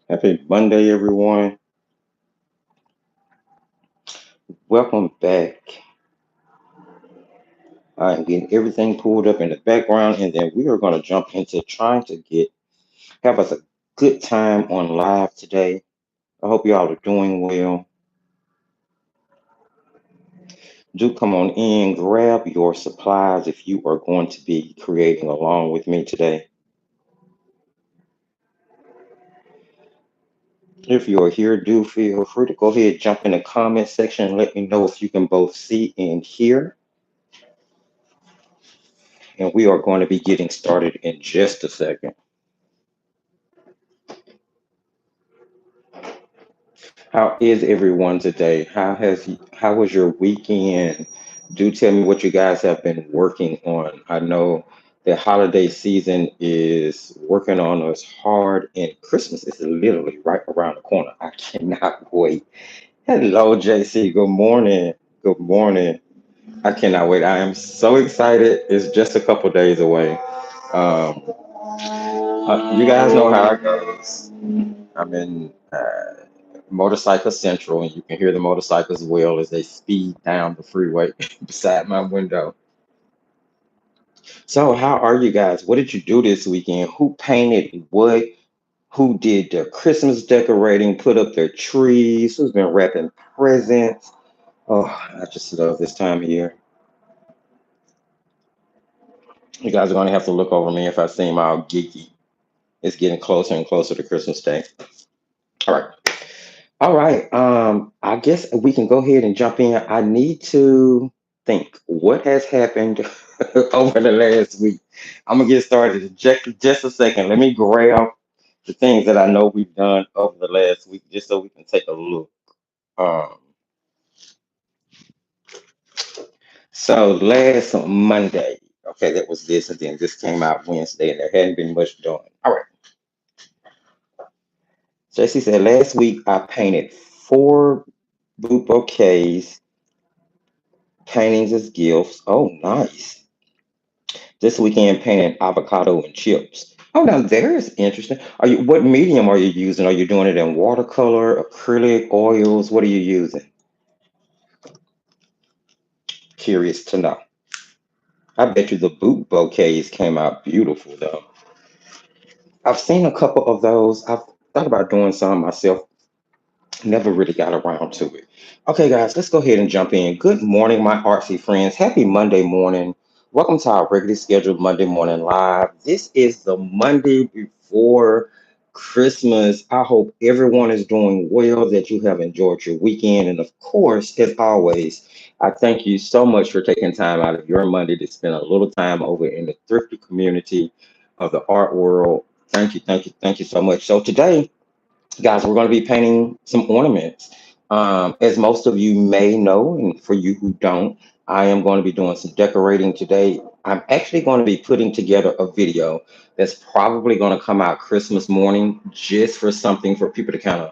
Happy Monday, everyone. Welcome back. I'm getting everything pulled up in the background, and then we are going to jump into trying to have us a good time on live today. I hope y'all are doing well. Do come on in, grab your supplies if you are going to be creating along with me today. If you are here, do feel free to go ahead, jump in the comment section, and let me know if you can both see and hear. And we are going to be getting started in just a second. How is everyone today? How was your weekend? Do tell me what you guys have been working on. I know the holiday season is working on us hard, and Christmas is literally right around the corner. I cannot wait. Hello, JC. Good morning. Good morning. I cannot wait. I am so excited. It's just a couple days away. Um, you guys know how it goes. I'm in Motorcycle Central, and you can hear the motorcycles well as they speed down the freeway beside my window. So, how are you guys? What did you do this weekend? Who painted what? Who did the Christmas decorating? Put up their trees? Who's been wrapping presents? Oh, I just love this time of year. You guys are going to have to look over me if I seem all geeky. It's getting closer and closer to Christmas Day. All right. All right. I guess we can go ahead and jump in. I need to think what has happened over the last week. I'm gonna get started in just a second. Let me grab the things that I know we've done over the last week, just so we can take a look. Um, so last Monday, okay, that was this, and then this came out Wednesday, and there hadn't been much done. All right. JC said last week I painted four bouquets, paintings as gifts. Oh, nice. This weekend painting avocado and chips. Oh, now there's interesting. What medium are you using? Are you doing it in watercolor, acrylic, oils? What are you using? Curious to know. I bet you the boot bouquets came out beautiful though. I've seen a couple of those. I've thought about doing some myself. Never really got around to it. Okay, guys, let's go ahead and jump in. Good morning, my artsy friends. Happy Monday morning. Welcome to our regularly scheduled Monday morning live. This is the Monday before Christmas. I hope everyone is doing well, that you have enjoyed your weekend. And of course, as always, I thank you so much for taking time out of your Monday to spend a little time over in the thrifty community of the art world. Thank you, thank you, thank you so much. So today, guys, we're going to be painting some ornaments. As most of you may know, and for you who don't, I am going to be doing some decorating today. I'm actually going to be putting together a video that's probably going to come out Christmas morning, just for something for people to kind of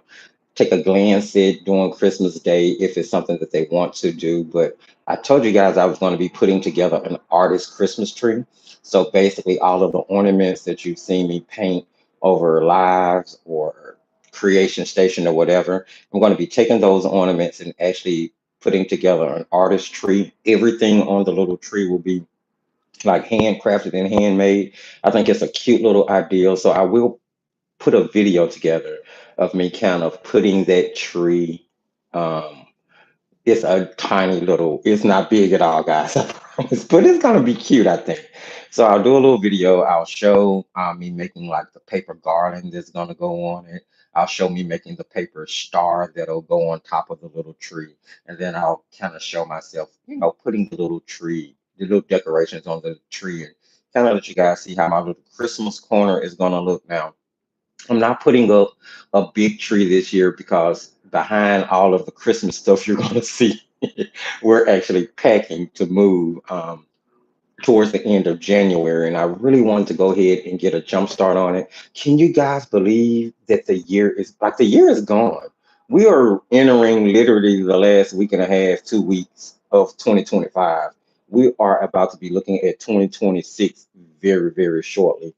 take a glance at during Christmas Day if it's something that they want to do. But I told you guys I was going to be putting together an artist Christmas tree. So basically, all of the ornaments that you've seen me paint over lives or creation station or whatever, I'm going to be taking those ornaments and actually putting together an artist tree. Everything on the little tree will be like handcrafted and handmade. I think it's a cute little idea. So I will put a video together of me kind of putting that tree. Um, it's a tiny little, it's not big at all, guys, I promise, but it's gonna be cute, I think. So I'll do a little video. I'll show me making like the paper garland that's gonna go on it. I'll show me making the paper star that'll go on top of the little tree. And then I'll kind of show myself, putting the little tree, the little decorations on the tree, and kind of let you guys see how my little Christmas corner is gonna look now. I'm not putting up a big tree this year because behind all of the Christmas stuff you're going to see, we're actually packing to move towards the end of January. And I really wanted to go ahead and get a jump start on it. Can you guys believe that the year is gone? We are entering literally the last week and a half, 2 weeks of 2025. We are about to be looking at 2026 very, very shortly.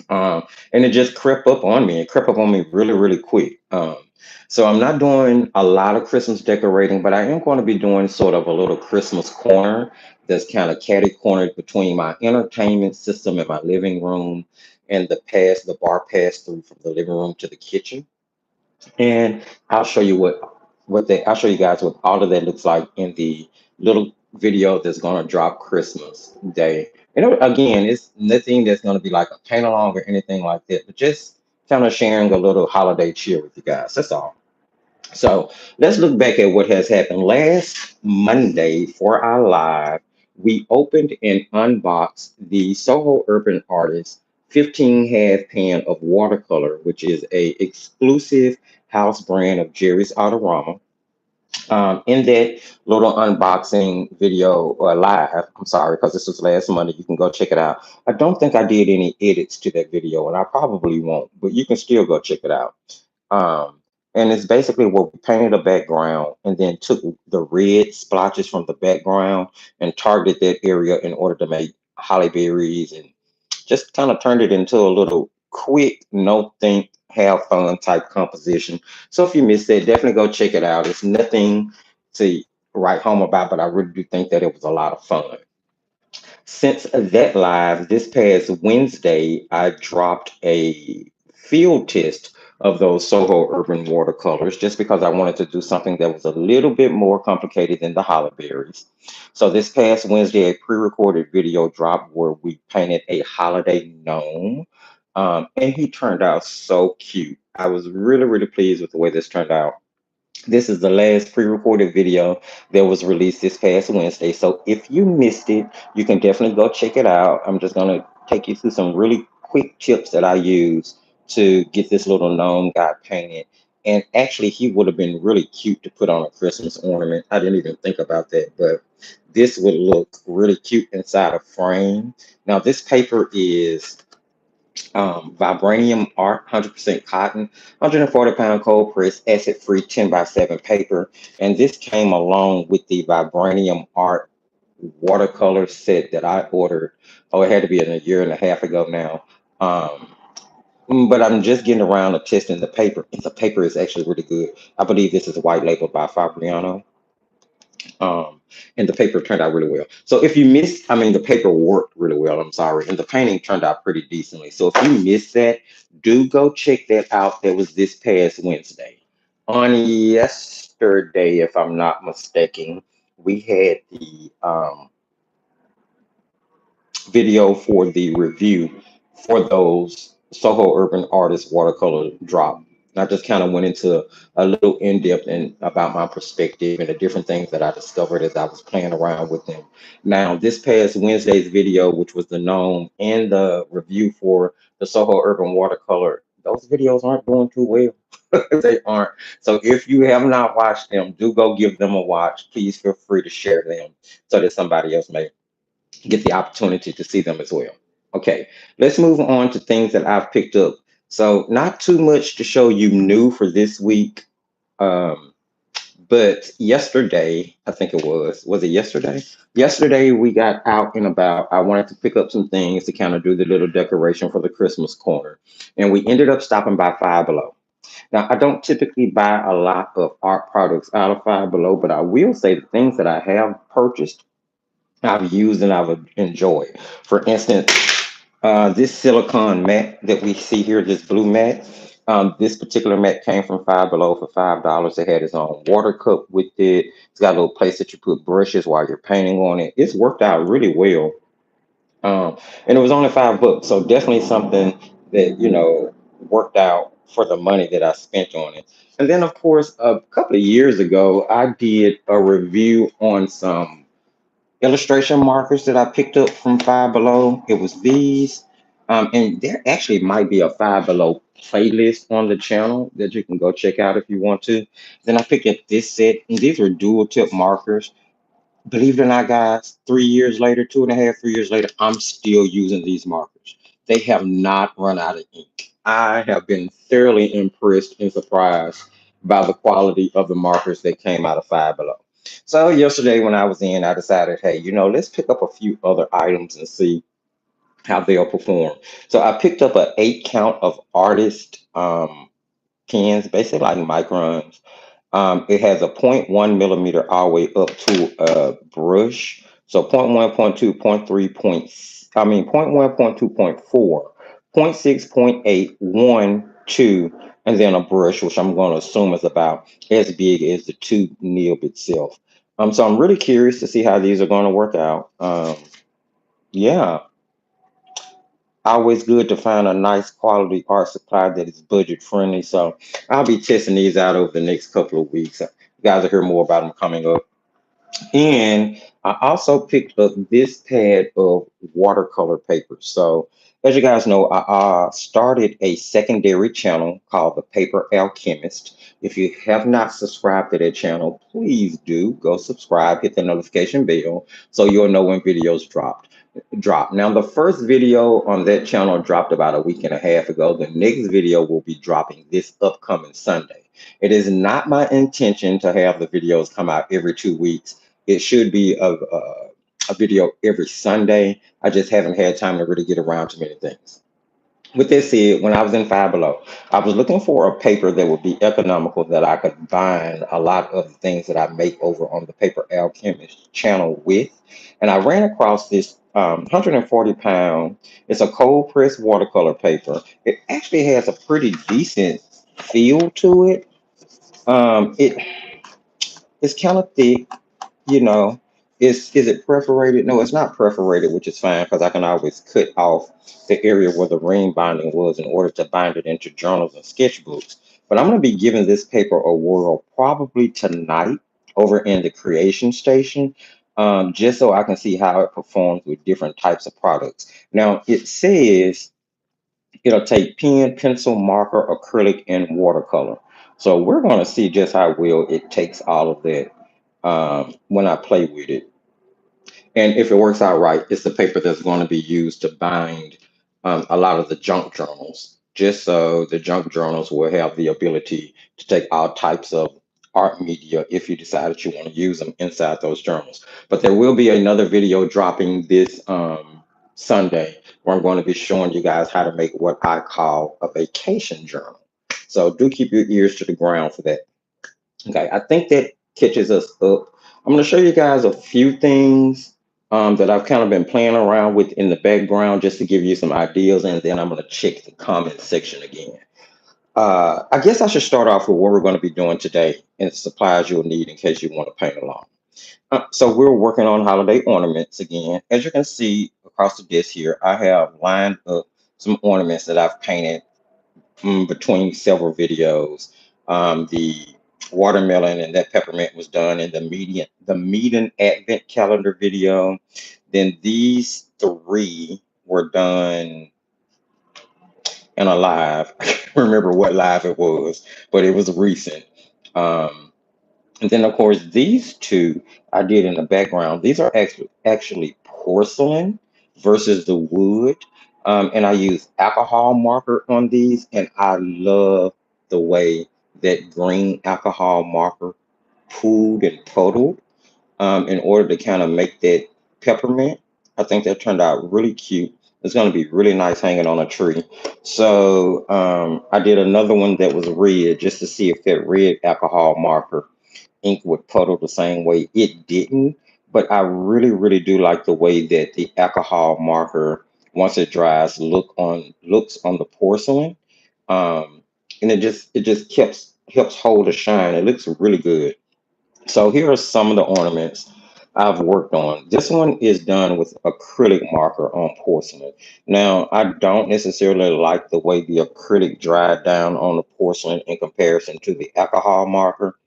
um, and it just crept up on me. It crept up on me really, really quick. So I'm not doing a lot of Christmas decorating, but I am going to be doing sort of a little Christmas corner that's kind of catty cornered between my entertainment system and my living room and the bar pass through from the living room to the kitchen. And I'll show you I'll show you guys what all of that looks like in the little video that's gonna drop Christmas Day. Again, it's nothing that's gonna be like a paint along or anything like that, but just kind of sharing a little holiday cheer with you guys. That's all. So let's look back at what has happened. Last Monday for our live, we opened and unboxed the Soho Urban Artist 15 half pan of watercolor, which is a exclusive house brand of Jerry's Autorama. In that little unboxing video or live, I'm sorry, because this was last Monday, you can go check it out. I don't think I did any edits to that video, and I probably won't, but you can still go check it out. Um, and it's basically where we painted a background and then took the red splotches from the background and targeted that area in order to make holly berries and just kind of turned it into a little quick, no think, have fun type composition. So if you missed that, definitely go check it out. It's nothing to write home about, but I really do think that it was a lot of fun. Since that live, this past Wednesday, I dropped a field test of those Soho Urban watercolors just because I wanted to do something that was a little bit more complicated than the holly berries. So this past Wednesday, a pre-recorded video dropped where we painted a holiday gnome. And he turned out so cute. I was really, really pleased with the way this turned out. This is the last pre-recorded video that was released this past Wednesday. So if you missed it, you can definitely go check it out. I'm just going to take you through some really quick tips that I use to get this little gnome guy painted. And actually, he would have been really cute to put on a Christmas ornament. I didn't even think about that, but this would look really cute inside a frame. Now, this paper is vibranium art, 100% cotton, 140-pound cold press, acid free 10 by 7 paper. And this came along with the vibranium art watercolor set that I ordered. Oh, it had to be a year and a half ago now. Um, but I'm just getting around to testing the paper. And the paper is actually really good. I believe this is a white label by Fabriano. Um, and the paper turned out really well. So if you missed, I mean, the paper worked really well. I'm sorry, and the painting turned out pretty decently. So if you missed that, do go check that out. That was this past Wednesday. On yesterday, if I'm not mistaken, we had the video for the review for those Soho Urban Artist watercolor drop. And I just kind of went into a little in depth and about my perspective and the different things that I discovered as I was playing around with them. Now, this past Wednesday's video, which was the gnome and the review for the Soho Urban watercolor, those videos aren't doing too well. They aren't. So if you have not watched them, do go give them a watch. Please feel free to share them so that somebody else may get the opportunity to see them as well. Okay, let's move on to things that I've picked up. So, not too much to show you new for this week. Um, but yesterday, I think was it yesterday? Yesterday, we got out and about. I wanted to pick up some things to kind of do the little decoration for the Christmas corner. And we ended up stopping by Five Below. Now, I don't typically buy a lot of art products out of Five Below, but I will say the things that I have purchased I've used and I've enjoyed. For instance, this silicone mat that we see here, this blue mat, this particular mat came from Five Below for $5. It had its own water cup with it. It's got a little place that you put brushes while you're painting on it. It's worked out really well. Um, and it was only $5, so definitely something that worked out for the money that I spent on it. And then, of course, a couple of years ago, I did a review on some illustration markers that I picked up from Five Below. It was these. And there actually might be a Five Below playlist on the channel that you can go check out if you want to. Then I picked up this set, and these were dual tip markers. Believe it or not, guys, 3 years later, 2.5, 3 years later, I'm still using these markers. They have not run out of ink. I have been thoroughly impressed and surprised by the quality of the markers that came out of Five Below. So yesterday when I was in, I decided, hey, let's pick up a few other items and see how they'll perform. So I picked up an 8 count of artist pens, basically like microns. It has a point 0.1 millimeter all the way up to a brush. So point 0.1, point 0.2, point 0.3, point 0.1, point 0.2, point 0.4, point 0.6, point 0.8, 1, 2, and then a brush, which I'm going to assume is about as big as the tube nib itself. So I'm really curious to see how these are going to work out. Yeah, always good to find a nice quality art supply that is budget friendly. So I'll be testing these out over the next couple of weeks. You guys will hear more about them coming up. And I also picked up this pad of watercolor paper. So as you guys know, I started a secondary channel called the Paper Alchemist. If you have not subscribed to that channel, please do go subscribe, hit the notification bell so you'll know when videos drop. Now, the first video on that channel dropped about a week and a half ago. The next video will be dropping this upcoming Sunday. It is not my intention to have the videos come out every 2 weeks. It should be a video every Sunday. I just haven't had time to really get around to many things. With that said, when I was in Five Below, I was looking for a paper that would be economical that I could bind a lot of the things that I make over on the Paper Alchemist channel with. And I ran across this 140 pound. It's a cold pressed watercolor paper. It actually has a pretty decent feel to it. It's kind of thick, you know. Is it perforated? No, it's not perforated, which is fine because I can always cut off the area where the ring binding was in order to bind it into journals and sketchbooks. But I'm going to be giving this paper a whirl probably tonight over in the creation station, just so I can see how it performs with different types of products. Now it says it'll take pen, pencil, marker, acrylic, and watercolor. So we're going to see just how well it takes all of that when I play with it. And if it works out right, it's the paper that's going to be used to bind a lot of the junk journals, just so the junk journals will have the ability to take all types of art media if you decide that you want to use them inside those journals. But there will be another video dropping this Sunday where I'm going to be showing you guys how to make what I call a vacation journal. So do keep your ears to the ground for that. Okay, I think that catches us up. I'm going to show you guys a few things that I've kind of been playing around with in the background just to give you some ideas, and then I'm going to check the comment section again. I guess I should start off with what we're going to be doing today and supplies you'll need in case you want to paint along. So we're working on holiday ornaments again. As you can see across the disc here, I have lined up some ornaments that I've painted between several videos. The watermelon and that peppermint was done in the Meeting Advent calendar video. Then these three were done in a live. I can't remember what live it was, but it was recent. Um, and then, of course, these two I did in the background. These are actually porcelain versus the wood. And I use alcohol marker on these, and I love the way that green alcohol marker pooled and puddled in order to kind of make that peppermint. I think that turned out really cute. It's going to be really nice hanging on a tree. So I did another one that was red just to see if that red alcohol marker ink would puddle the same way. It didn't, but I really do like the way that the alcohol marker, once it dries, looks on the porcelain. Um, and it just helps hold a shine. It looks really good. So here are some of the ornaments I've worked on. This one is done with acrylic marker on porcelain. Now, I don't necessarily like the way the acrylic dried down on the porcelain in comparison to the alcohol marker,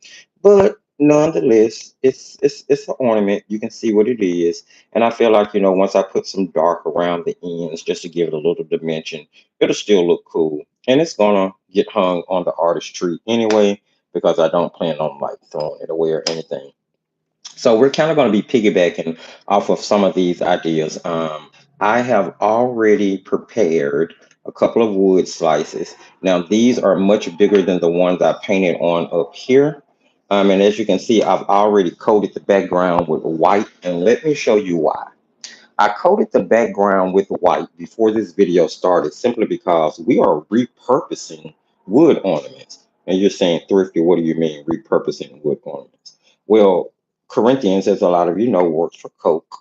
but nonetheless, it's an ornament. You can see what it is, and I feel like once I put some dark around the ends just to give it a little dimension, it'll still look cool, and it's gonna get hung on the artist tree anyway because I don't plan on like throwing it away or anything. So we're kind of going to be piggybacking off of some of these ideas. I have already prepared a couple of wood slices. Now these are much bigger than the ones I painted on up here. And as you can see, I've already coated the background with white, and let me show you why. I coated the background with white before this video started simply because we are repurposing wood ornaments. And you're saying, Thrifty, what do you mean repurposing wood ornaments? Well, Corinthians, as a lot of you know, works for Coke,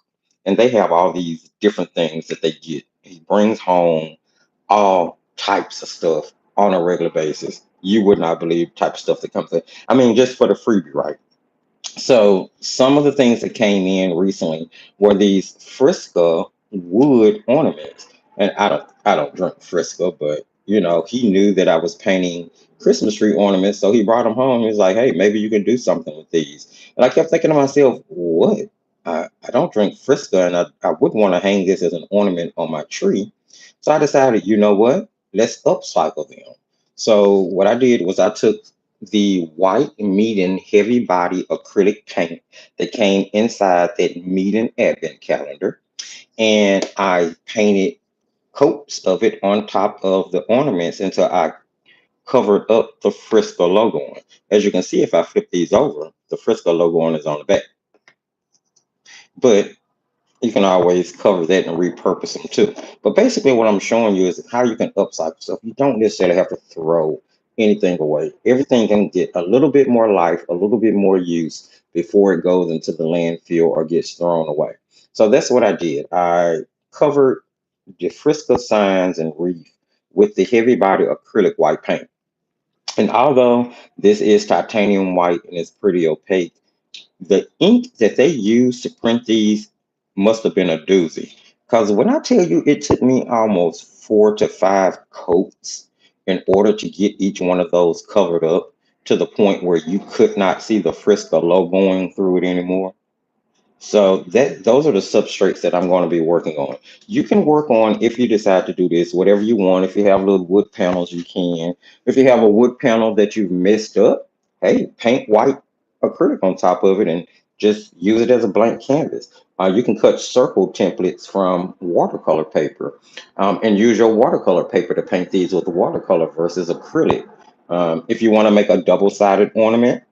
and they have all these different things that they get. He brings home all types of stuff on a regular basis. You would not believe type of stuff that comes in. I mean, just for the freebie, right? So some of the things that came in recently were these Frisco wood ornaments. And I don't drink Frisco, but he knew that I was painting Christmas tree ornaments, so he brought them home. He was like, "Hey, maybe you can do something with these." And I kept thinking to myself, "What? I don't drink Frisco, and I wouldn't want to hang this as an ornament on my tree." So I decided, you know what? Let's upcycle them. So what I did was I took the white medium heavy body acrylic paint that came inside that medium advent calendar, and I painted coats of it on top of the ornaments until I covered up the Frisco logo on. As you can see, if I flip these over, the Frisco logo on is on the back. But you can always cover that and repurpose them too. But basically, what I'm showing you is how you can upcycle stuff. You don't necessarily have to throw anything away. Everything can get a little bit more life, a little bit more use before it goes into the landfill or gets thrown away. So that's what I did. I covered the Frisco signs and wreath with the heavy body acrylic white paint. And although this is titanium white and it's pretty opaque, the ink that they used to print these must have been a doozy. Because when I tell you it took me almost 4 to 5 coats in order to get each one of those covered up to the point where you could not see the Frisco logo going through it anymore. So that those are the substrates that I'm going to be working on. You can work on, if you decide to do this, whatever you want. If you have little wood panels, you can. If you have a wood panel that you've messed up, hey, paint white acrylic on top of it and just use it as a blank canvas. You can cut circle templates from watercolor paper, and use your watercolor paper to paint these with watercolor versus acrylic. If you want to make a double-sided ornament,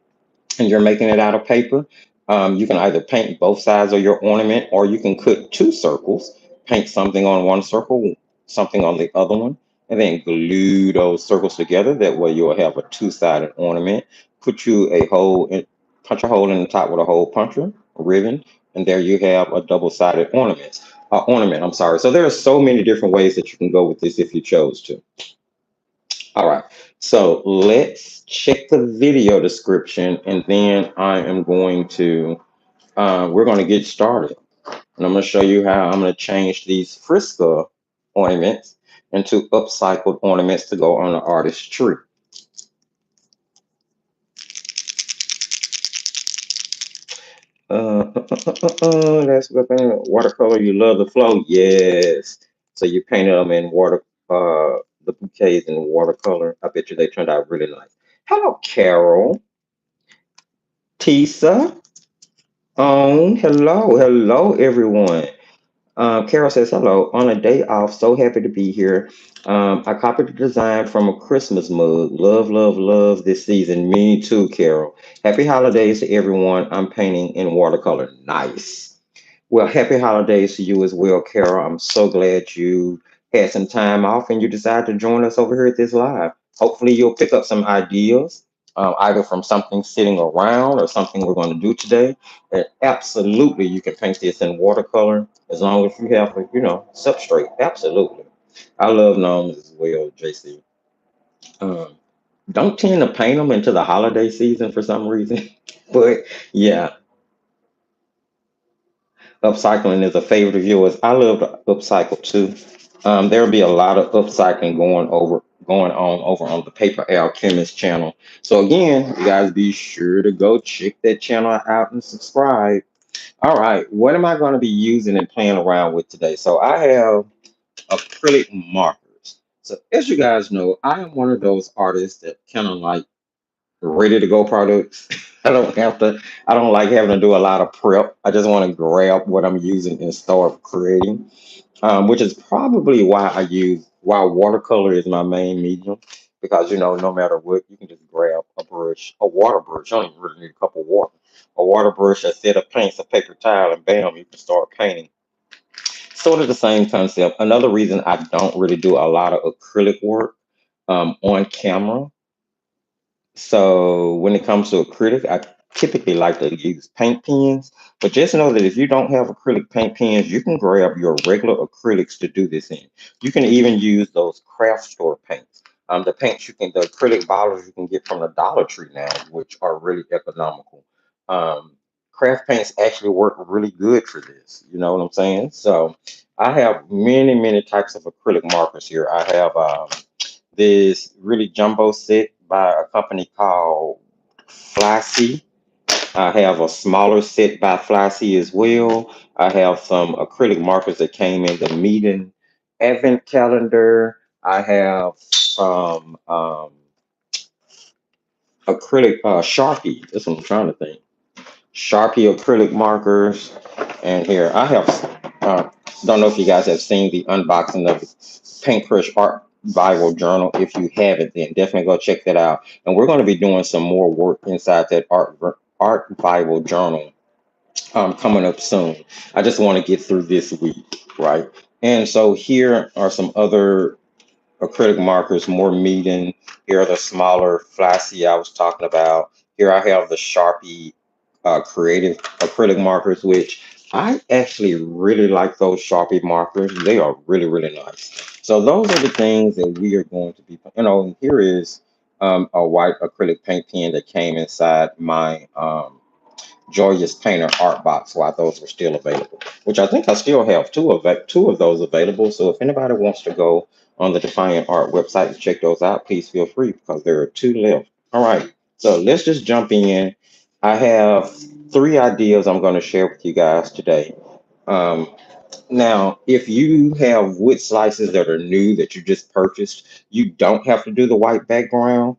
and you're making it out of paper, you can either paint both sides of your ornament, or you can cut 2 circles, paint something on one circle, something on the other one, and then glue those circles together. That way you'll have a two-sided ornament. Put you a hole in, punch a hole in the top with a hole puncher, a ribbon, and there you have a double-sided ornament. Ornament, I'm sorry. So there are so many different ways that you can go with this if you chose to. All right, so let's check the video description, and then we're going to get started. And I'm going to show you how I'm going to change these Frisco ornaments into upcycled ornaments to go on the artist's tree. That's what watercolor. You love the flow, yes. So you painted them in the bouquets in watercolor. I bet you they turned out really nice. Hello, Carol, Tisa. Hello, everyone. Carol says, hello, on a day off, so happy to be here. I copied the design from a Christmas mug. Love, love, love this season. Me too, Carol. Happy holidays to everyone. I'm painting in watercolor. Nice. Well, happy holidays to you as well, Carol. I'm so glad you had some time off and you decided to join us over here at this live. Hopefully, you'll pick up some ideas, either from something sitting around or something we're going to do today. And absolutely, you can paint this in watercolor as long as you have, substrate. Absolutely. I love gnomes as well, JC. Um, don't tend to paint them into the holiday season for some reason, but yeah, upcycling is a favorite of yours. I love to upcycle too. There'll be a lot of upcycling going on over on the Paper Alchemist channel. So again, you guys be sure to go check that channel out and subscribe. All right, what am I going to be using and playing around with today? So I have acrylic markers. So as you guys know, I am one of those artists that kind of like ready to go products. I don't like having to do a lot of prep. I just want to grab what I'm using and start creating, which is probably why watercolor is my main medium, because no matter what, you can just grab a brush, a water brush. You don't even really need a cup of water. A water brush, a set of paints, a paper towel, and bam, you can start painting. sort of the same concept. Another reason I don't really do a lot of acrylic work on camera. So when it comes to acrylic, I typically like to use paint pens. But just know that if you don't have acrylic paint pens, you can grab your regular acrylics to do this in. You can even use those craft store paints. The paints you can, the acrylic bottles you can get from the Dollar Tree now, which are really economical. Um, Craft paints actually work really good for this. You know what I'm saying? So I have many, many types of acrylic markers here. I have this really jumbo set by a company called Flassy. I have a smaller set by Flassy as well. I have some acrylic markers that came in the Meeting Advent calendar. I have some acrylic Sharpie. That's what I'm trying to think. Sharpie acrylic markers. And here I have, don't know if you guys have seen the unboxing of Paintbrush Art Bible Journal. If you haven't, then definitely go check that out. And we're going to be doing some more work inside that Art Bible Journal coming up soon. I just want to get through this week, right? And so here are some other acrylic markers, more medium. Here are the smaller Flassy I was talking about. Here I have the Sharpie creative acrylic markers, which I actually really like those Sharpie markers. They are really, really nice. So those are the things that we are going to be, here is a white acrylic paint pen that came inside my Joyous Painter art box while those were still available, which I think I still have two of those available. So if anybody wants to go on the Defiant Art website and check those out, please feel free because there are two left. All right, so let's just jump in. I have three ideas I'm going to share with you guys today. Um, Now, if you have wood slices that are new that you just purchased, you don't have to do the white background,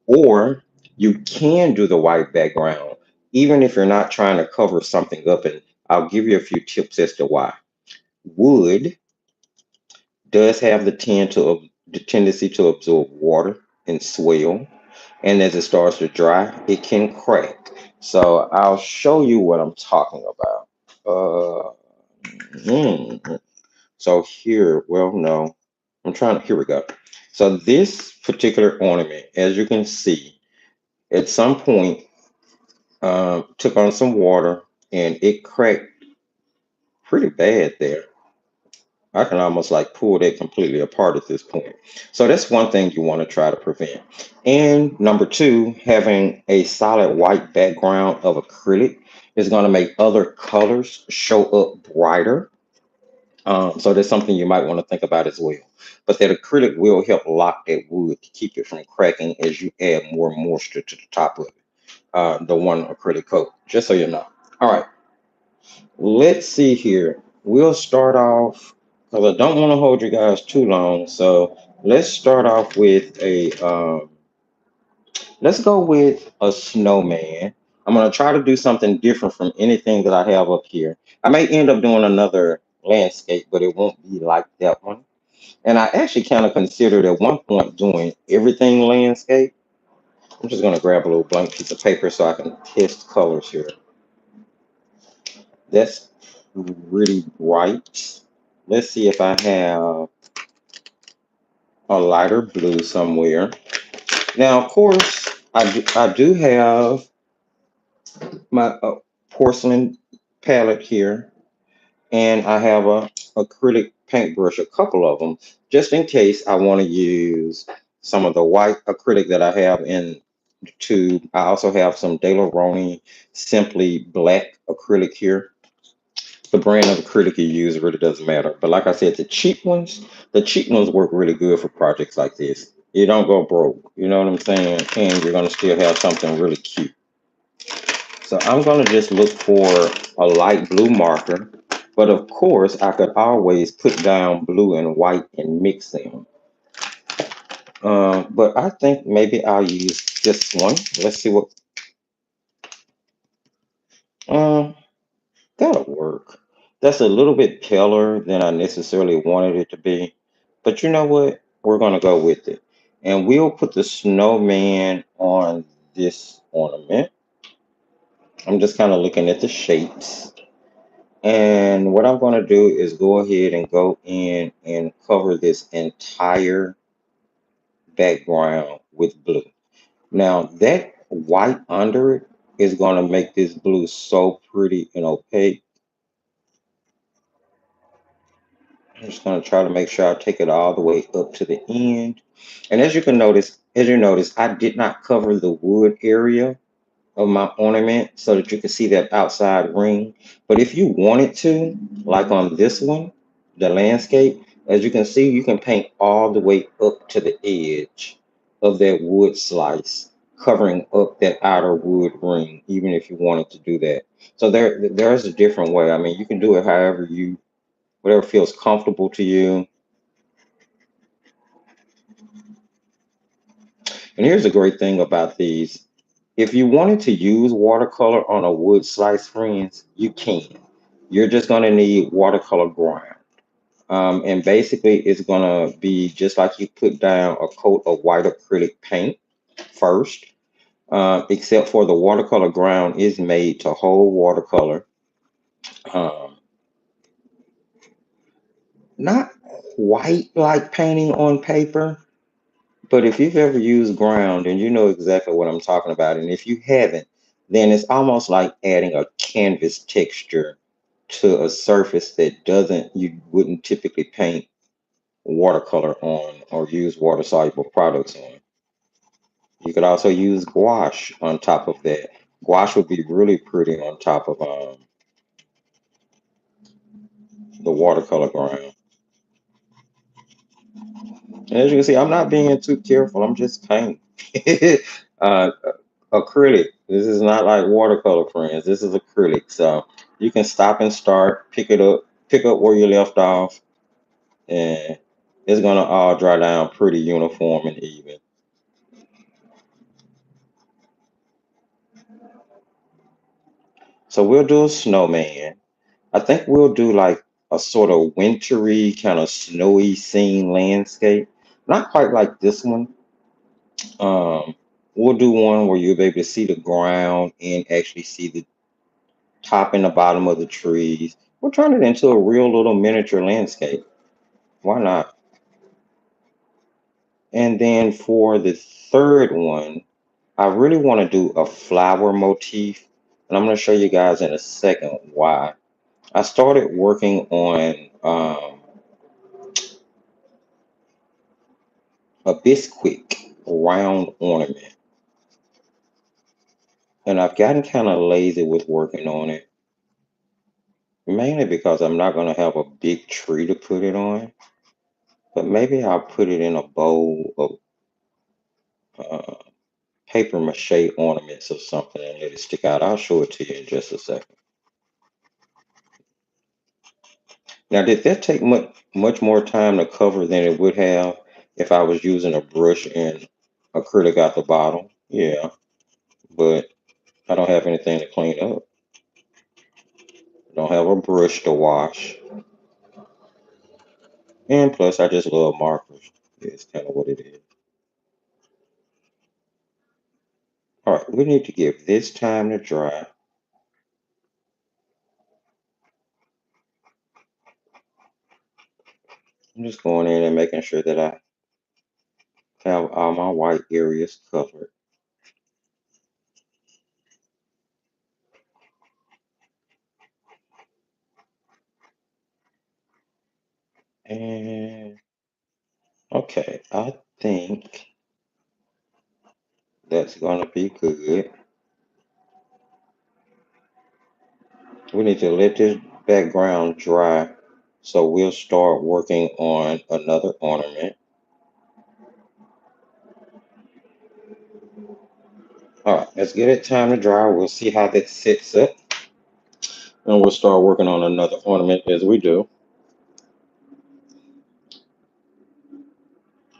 or you can do the white background, even if you're not trying to cover something up. And I'll give you a few tips as to why. Wood does have the tendency to absorb water and swell, and as it starts to dry, it can crack. So I'll show you what I'm talking about. Hmm. So here, well, no, here we go. So this particular ornament, as you can see, at some point, took on some water and it cracked pretty bad there. I can almost like pull that completely apart at this point. So that's one thing you want to try to prevent. And number two, having a solid white background of acrylic is going to make other colors show up brighter. So that's something you might want to think about as well. But that acrylic will help lock that wood to keep it from cracking as you add more moisture to the top of it, the one acrylic coat, just so you know. All right, let's see here. We'll start off, because I don't want to hold you guys too long. So let's start off with let's go with a snowman. I'm going to try to do something different from anything that I have up here. I may end up doing another landscape, but it won't be like that one. And I actually kind of considered at one point doing everything landscape. I'm just going to grab a little blank piece of paper so I can test colors here. That's really bright. Let's see if I have a lighter blue somewhere. Now, of course, I do have my porcelain palette here, and I have a acrylic paintbrush, a couple of them, just in case I want to use some of the white acrylic that I have in the tube. I also have some De La Roni Simply Black acrylic here. The brand of acrylic you use really doesn't matter. But like I said, the cheap ones work really good for projects like this. You don't go broke, you know what I'm saying? And you're gonna still have something really cute. So I'm gonna just look for a light blue marker. But of course, I could always put down blue and white and mix them. But I think maybe I'll use this one. Let's see what. Um, That'll work. That's a little bit paler than I necessarily wanted it to be. But you know what? We're going to go with it. And we'll put the snowman on this ornament. I'm just kind of looking at the shapes. And what I'm going to do is go ahead and go in and cover this entire background with blue. Now that white under it is going to make this blue so pretty and opaque. I'm just going to try to make sure I take it all the way up to the end. And as you notice, I did not cover the wood area of my ornament so that you can see that outside ring. But if you wanted to, like on this one, the landscape, as you can see, you can paint all the way up to the edge of that wood slice, covering up that outer wood ring, even if you wanted to do that. So there's a different way. I mean, you can do it however whatever feels comfortable to you. And here's the great thing about these. If you wanted to use watercolor on a wood slice, friends, you can. You're just going to need watercolor ground. And basically, it's going to be just like you put down a coat of white acrylic paint first, except for the watercolor ground is made to hold watercolor. Um, Not quite like painting on paper, but if you've ever used ground, then you know exactly what I'm talking about. And if you haven't, then it's almost like adding a canvas texture to a surface that doesn't you wouldn't typically paint watercolor on or use water soluble products on. You could also use gouache on top of that. Gouache would be really pretty on top of the watercolor ground. And as you can see, I'm not being too careful. I'm just painting. uh, Acrylic. This is not like watercolor, friends. This is acrylic. So you can stop and start, pick up where you left off, and it's gonna all dry down pretty uniform and even. So we'll do a snowman. I think we'll do like a sort of wintry, kind of snowy scene landscape. Not quite like this one. Um, we'll do one where you'll be able to see the ground and actually see the top and the bottom of the trees. We'll turn it into a real little miniature landscape. Why not? And then for the third one, I really want to do a flower motif. And I'm going to show you guys in a second why. I started working on a bisquick round ornament. And I've gotten kind of lazy with working on it, mainly because I'm not going to have a big tree to put it on. But maybe I'll put it in a bowl of uh, paper mache ornaments or something and let it stick out. I'll show it to you in just a second. Now, did that take much more time to cover than it would have if I was using a brush and acrylic out the bottom? Yeah, but I don't have anything to clean up. I don't have a brush to wash. And plus, I just love markers. It's kind of what it is. All right, we need to give this time to dry. I'm just going in and making sure that I have all my white areas covered. And okay, I think that's gonna be good. We need to let this background dry. So we'll start working on another ornament. All right, let's get it time to dry. We'll see how that sits up. And we'll start working on another ornament as we do.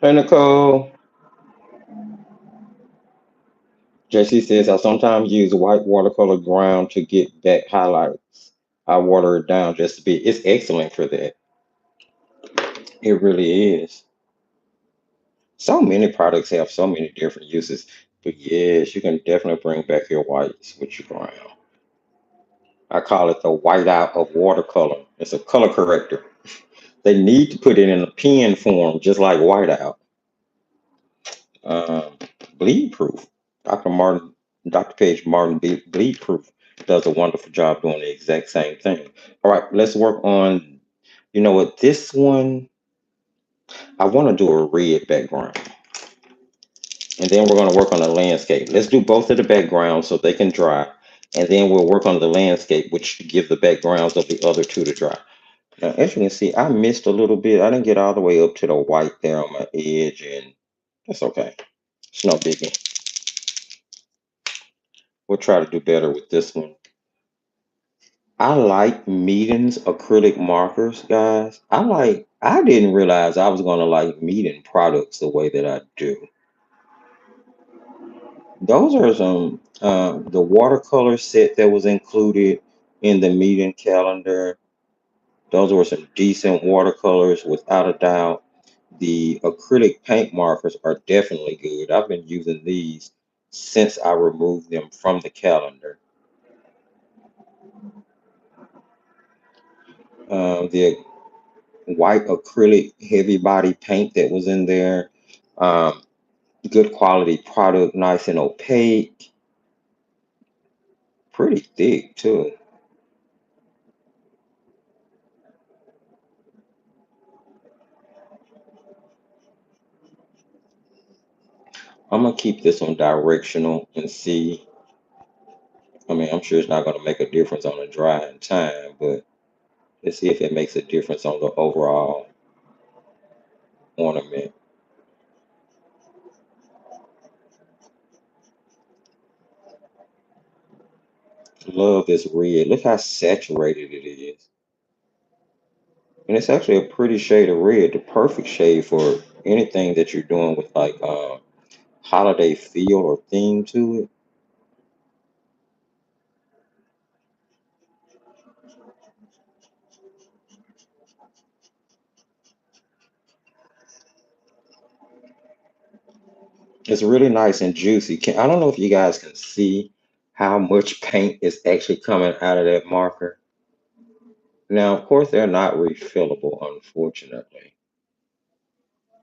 Hey, Nicole. JC says, I sometimes use white watercolor ground to get back highlights. I water it down just a bit. It's excellent for that. It really is. So many products have so many different uses. But yes, you can definitely bring back your whites with your ground. I call it the whiteout of watercolor. It's a color corrector. They need to put it in a pen form, just like whiteout. Um, Bleed proof. Dr. Martin, Dr. Page Martin Bleed proof does a wonderful job doing the exact same thing. All right, let's work on. You know what? This one I want to do a red background, and then we're going to work on the landscape. Let's do both of the backgrounds so they can dry, and then we'll work on the landscape, which should give the backgrounds of the other two to dry. Now, as you can see, I missed a little bit. I didn't get all the way up to the white there on my edge, and that's okay. It's no biggie. We'll try to do better with this one. I like Meeting's acrylic markers, guys. I didn't realize I was gonna like Meeting products the way that I do. Those are some the watercolor set that was included in the Meeting calendar. Those were some decent watercolors without a doubt. The acrylic paint markers are definitely good. I've been using these since I removed them from the calendar. The white acrylic heavy body paint that was in there. Um, Good quality product, nice and opaque, pretty thick too. I'm gonna keep this one directional and see. I mean, I'm sure it's not gonna make a difference on the drying time, but let's see if it makes a difference on the overall ornament. Love this red. Look how saturated it is. And it's actually a pretty shade of red, the perfect shade for anything that you're doing with like holiday feel or theme to it. It's really nice and juicy. I don't know if you guys can see how much paint is actually coming out of that marker. Now, of course, they're not refillable, unfortunately.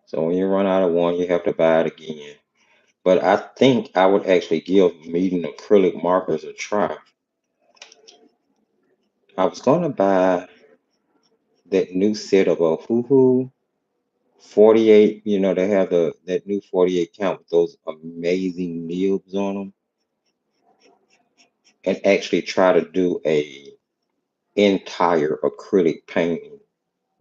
So when you run out of one, you have to buy it again. But I think I would actually give Meeting acrylic markers a try. I was going to buy that new set of a Hoo 48. You know, they have that new 48 count with those amazing nibs on them, and actually try to do a entire acrylic painting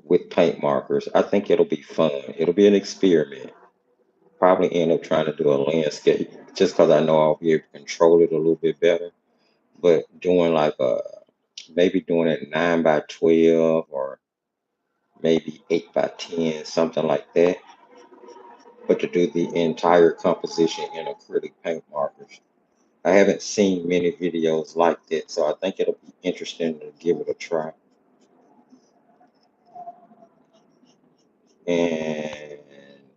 with paint markers. I think it'll be fun. It'll be an experiment. Probably end up trying to do a landscape just because I know I'll be able to control it a little bit better. But doing like maybe doing it 9 by 12 or maybe 8 by 10, something like that. But to do the entire composition in acrylic paint markers. I haven't seen many videos like that, so I think it'll be interesting to give it a try. And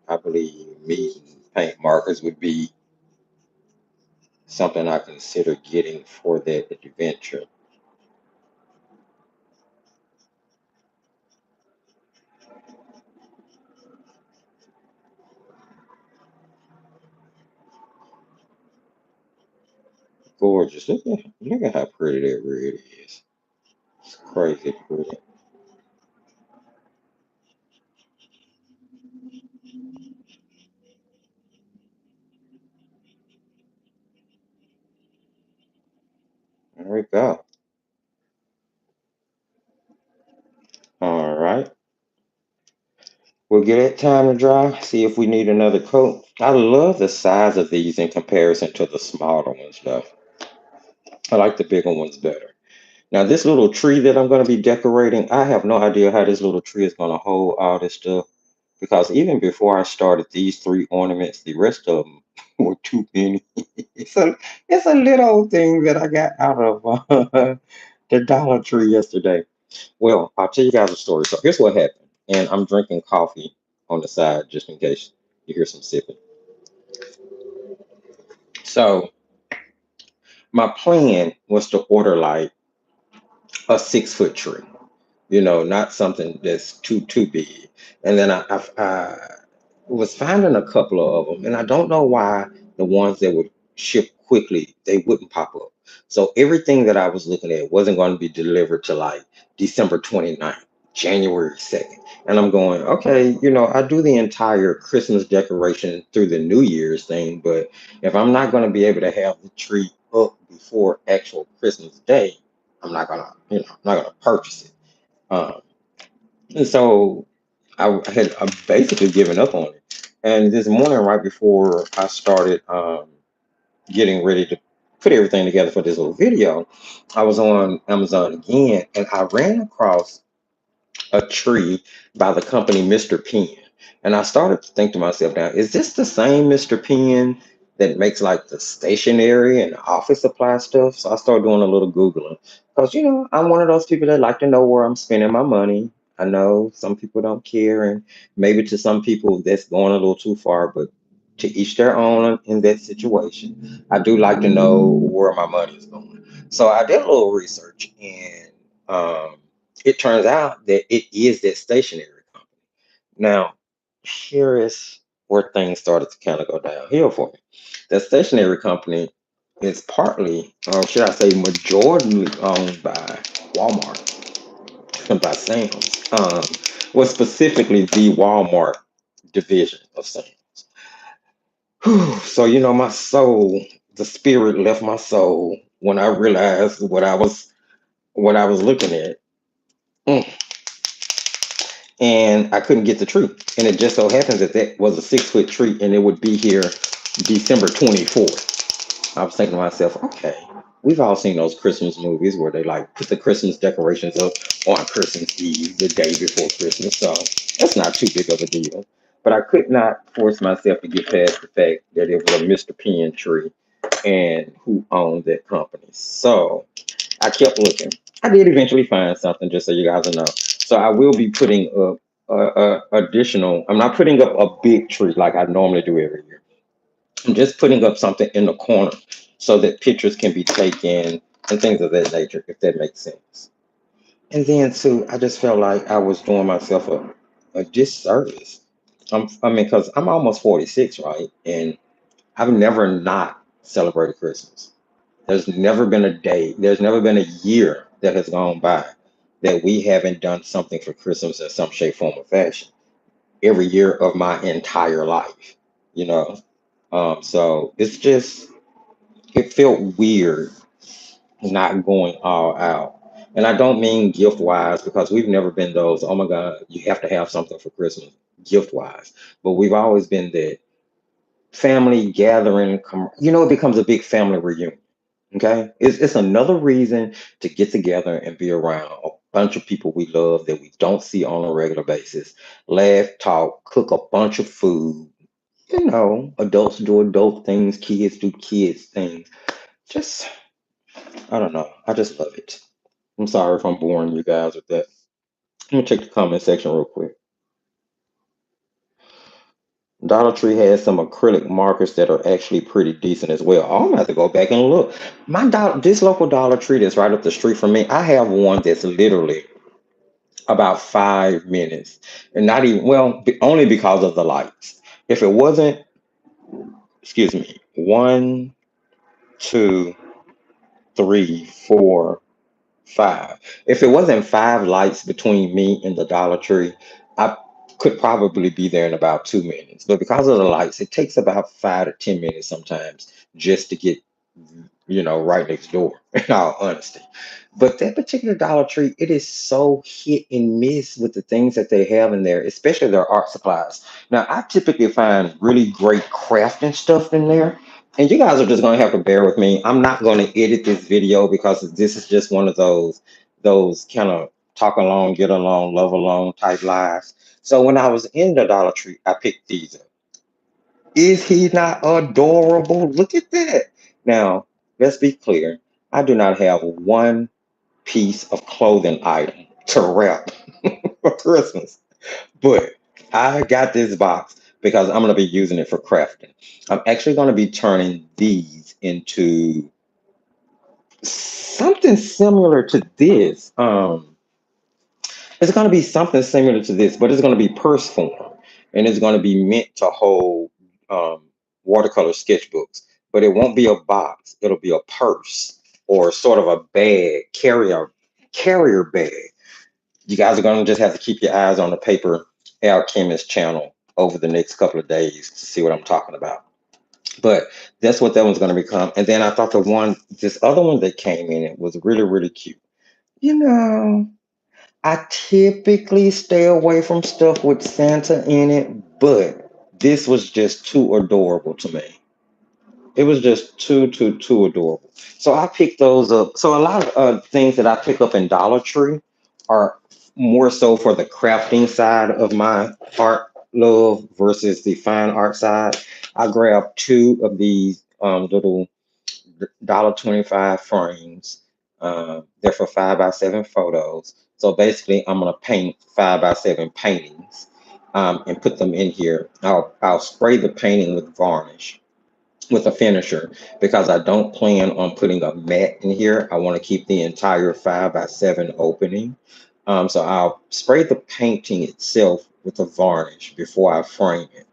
I believe me paint markers would be something I consider getting for that adventure. Gorgeous. Look at how pretty that red is. It's crazy pretty. There we go. All right. We'll get it time to dry. See if we need another coat. I love the size of these in comparison to the smaller ones, though. I like the bigger ones better. Now, this little tree that I'm going to be decorating, I have no idea how this little tree is going to hold all this stuff because even before I started these three ornaments, the rest of them were too many. It's a little thing that I got out of the Dollar Tree yesterday. Well, I'll tell you guys a story. So here's what happened, and I'm drinking coffee on the side just in case you hear some sipping. So my plan was to order like a 6 foot tree, not something that's too big. And then I was finding a couple of them, and I don't know why the ones that would ship quickly they wouldn't pop up. So everything that I was looking at wasn't going to be delivered to like December 29th, January 2nd. And I'm going, okay, I do the entire Christmas decoration through the New Year's thing, but if I'm not going to be able to have the tree up before actual Christmas Day, I'm not gonna purchase it. Um, and so I basically given up on it. And this morning, right before I started getting ready to put everything together for this little video, I was on Amazon again, and I ran across a tree by the company Mr. Penn. And I started to think to myself, now, is this the same Mr. Penn that makes like the stationery and office supply stuff? So I started doing a little Googling because, I'm one of those people that like to know where I'm spending my money. I know some people don't care, and maybe to some people that's going a little too far, but to each their own in that situation. I do like to know where my money is going. So I did a little research, and it turns out that it is that stationery company. Now, here is where things started to kind of go downhill for me. The stationery company is partly, or should I say, majority owned by Walmart and by Sam's. Was specifically the Walmart division of Sam's. Whew. So my soul, the spirit left my soul when I realized what I was looking at. Mm. And I couldn't get the tree. And it just so happens that that was a 6 foot tree, and it would be here December 24th. I was thinking to myself, okay, we've all seen those Christmas movies where they like put the Christmas decorations up on Christmas Eve, the day before Christmas. So that's not too big of a deal. But I could not force myself to get past the fact that it was a Mr. Penn tree and who owned that company. So I kept looking. I did eventually find something, just so you guys know. So I will be putting up additional. I'm not putting up a big tree like I normally do every year. I'm just putting up something in the corner so that pictures can be taken and things of that nature, if that makes sense. And then too, I just felt like I was doing myself a disservice. I mean, because I'm almost 46, right? And I've never not celebrated Christmas. There's never been a year that has gone by that we haven't done something for Christmas in some shape, form, or fashion. Every year of my entire life, you know. So it felt weird not going all out. And I don't mean gift wise because we've never been those, oh my God, you have to have something for Christmas, gift wise. But we've always been that family gathering, it becomes a big family reunion. Okay, it's another reason to get together and be around a bunch of people we love that we don't see on a regular basis. Laugh, talk, cook a bunch of food. Adults do adult things, kids do kids things. Just, I don't know. I just love it. I'm sorry if I'm boring you guys with that. Let me check the comment section real quick. Dollar Tree has some acrylic markers that are actually pretty decent as well. I'm gonna have to go back and look. This local Dollar Tree that's right up the street from me, I have one that's literally about 5 minutes, and not even well, only because of the lights. If it wasn't, excuse me, one, two, three, four, five. If it wasn't five lights between me and the Dollar Tree, I could probably be there in about 2 minutes. But because of the lights, it takes about 5 to 10 minutes sometimes just to get, right next door, in all honesty. But that particular Dollar Tree, it is so hit and miss with the things that they have in there, especially their art supplies. Now, I typically find really great crafting stuff in there. And you guys are just gonna have to bear with me. I'm not gonna edit this video because this is just one of those kind of talk along, get along, love along type lives. So when I was in the Dollar Tree, I picked these up. Is he not adorable? Look at that. Now, let's be clear. I do not have one piece of clothing item to wrap for Christmas. But I got this box because I'm going to be using it for crafting. I'm actually going to be turning these into something similar to this. It's going to be something similar to this, but it's going to be purse form, and it's going to be meant to hold um, watercolor sketchbooks. But it won't be a box; it'll be a purse or sort of a bag, carrier bag. You guys are going to just have to keep your eyes on the Paper Alchemist channel over the next couple of days to see what I'm talking about. But that's what that one's going to become. And then I thought this other one that came in, it was really, really cute. You know, I typically stay away from stuff with Santa in it, but this was just too adorable to me. It was just too adorable. So I picked those up. So a lot of things that I pick up in Dollar Tree are more so for the crafting side of my art love versus the fine art side. I grabbed two of these little $1.25 frames. They're for 5x7 photos. So basically, I'm gonna paint 5x7 paintings and put them in here. I'll spray the painting with varnish with a finisher because I don't plan on putting a mat in here. I want to keep the entire 5x7 opening. So I'll spray the painting itself with a varnish before I frame it.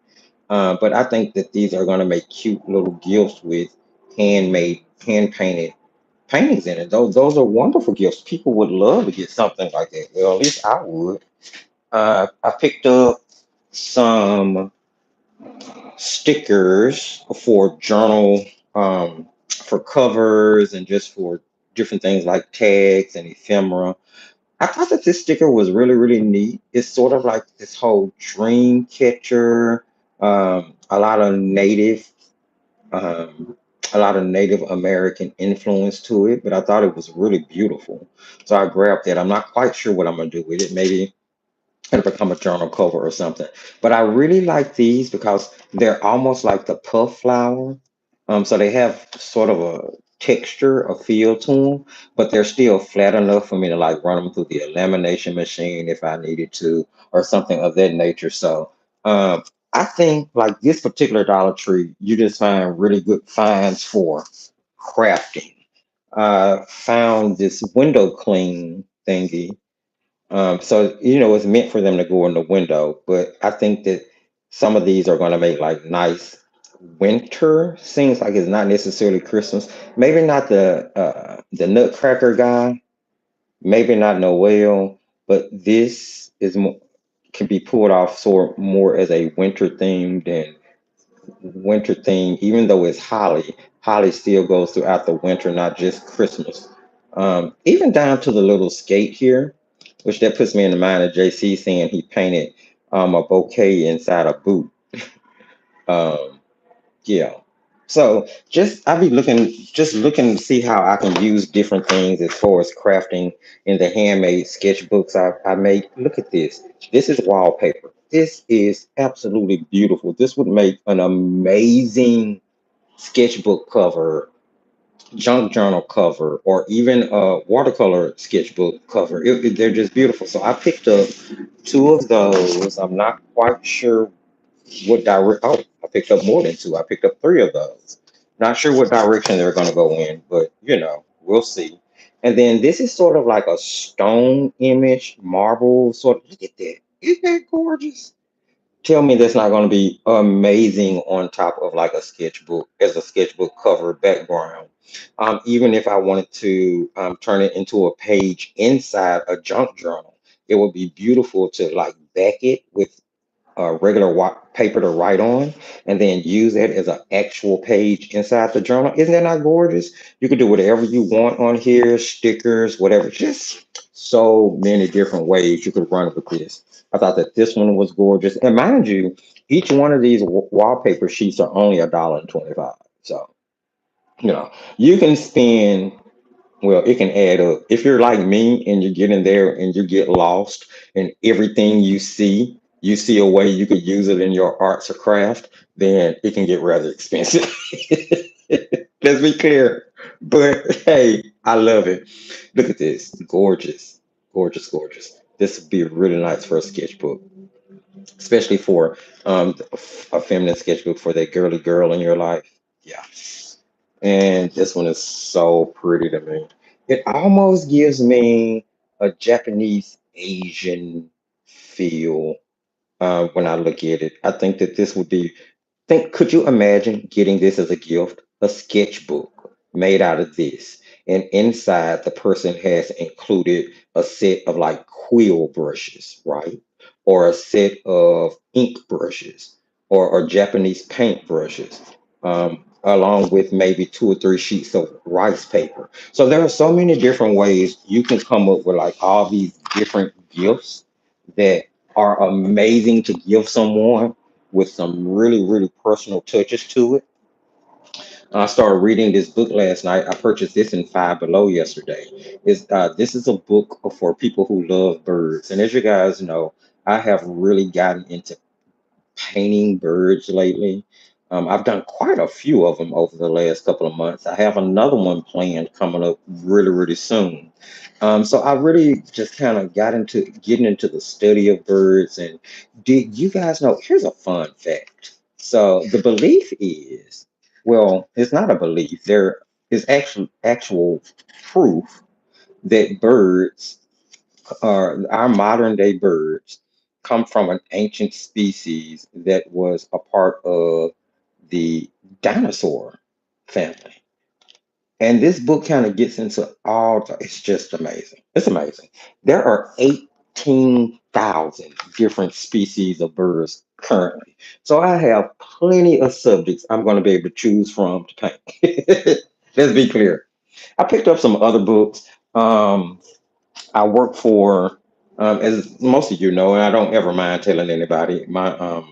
But I think that these are going to make cute little gifts with handmade, hand painted paintings in it. Those are wonderful gifts. People would love to get something like that. Well, at least I would. I picked up some stickers for journal, for covers, and just for different things like tags and ephemera. I thought that this sticker was really, really neat. It's sort of like this whole dream catcher, a lot of um, Native American influence to it, but I thought it was really beautiful. So I grabbed that. I'm not quite sure what I'm gonna do with it. Maybe it'll become a journal cover or something. But I really like these because they're almost like the puff flower. So they have sort of a texture, a feel to them, but they're still flat enough for me to like run them through the lamination machine if I needed to, or something of that nature. So I think like this particular Dollar Tree, you just find really good finds for crafting. Found this window clean thingy, so it's meant for them to go in the window, but I think that some of these are going to make like nice winter. Seems like it's not necessarily Christmas. Maybe not the Nutcracker guy. Maybe not Noel, but this is can be pulled off sort more as a winter theme, even though it's holly. Holly still goes throughout the winter, not just Christmas. Even down to the little skate here, which that puts me in the mind of JC saying he painted a bouquet inside a boot. Um, yeah. So just I'll be looking to see how I can use different things as far as crafting in the handmade sketchbooks I make. Look at this. This is wallpaper. This is absolutely beautiful. This would make an amazing sketchbook cover, junk journal cover, or even a watercolor sketchbook cover. They're just beautiful. So I picked up two of those. I'm not quite sure what direct. Oh, I picked up more than two. I picked up three of those. Not sure what direction they're going to go in, but we'll see. And then this is sort of like a stone image, marble sort of. Look at that. Isn't that gorgeous? Tell me that's not going to be amazing on top of like a sketchbook as a sketchbook cover background. Even if I wanted to turn it into a page inside a junk journal, it would be beautiful to like back it with regular paper to write on and then use it as an actual page inside the journal. Isn't that not gorgeous? You can do whatever you want on here, stickers, whatever. Just so many different ways you could run with this. I thought that this one was gorgeous. And mind you, each one of these wallpaper sheets are only $1.25. So, you can spend, well, it can add up. If you're like me and you get in there and you get lost and everything you see a way you could use it in your arts or craft, then it can get rather expensive. Let's be clear. But hey, I love it. Look at this. Gorgeous. Gorgeous, gorgeous. This would be really nice for a sketchbook, especially for a feminine sketchbook for that girly girl in your life. Yeah. And this one is so pretty to me. It almost gives me a Japanese Asian feel when I look at it. I think that this would be could you imagine getting this as a gift? A sketchbook made out of this. And inside, the person has included a set of like quill brushes, right? Or a set of ink brushes or Japanese paint brushes, along with maybe two or three sheets of rice paper. So there are so many different ways you can come up with like all these different gifts that are amazing to give someone with some really, really personal touches to it. I started reading this book last night. I purchased this in Five Below yesterday. This is a book for people who love birds, and as you guys know, I have really gotten into painting birds lately. I've done quite a few of them over the last couple of months. I have another one planned coming up really, really soon. So I really just kind of got into getting into the study of birds. And did you guys know? Here's a fun fact. So the belief is, well, it's not a belief. There is actual proof that birds our modern day birds come from an ancient species that was a part of the dinosaur family. And this book kind of gets into it's just amazing. It's amazing. There are 18,000 different species of birds currently. So I have plenty of subjects I'm going to be able to choose from to paint. Let's be clear. I picked up some other books. I work for, as most of you know, and I don't ever mind telling anybody, my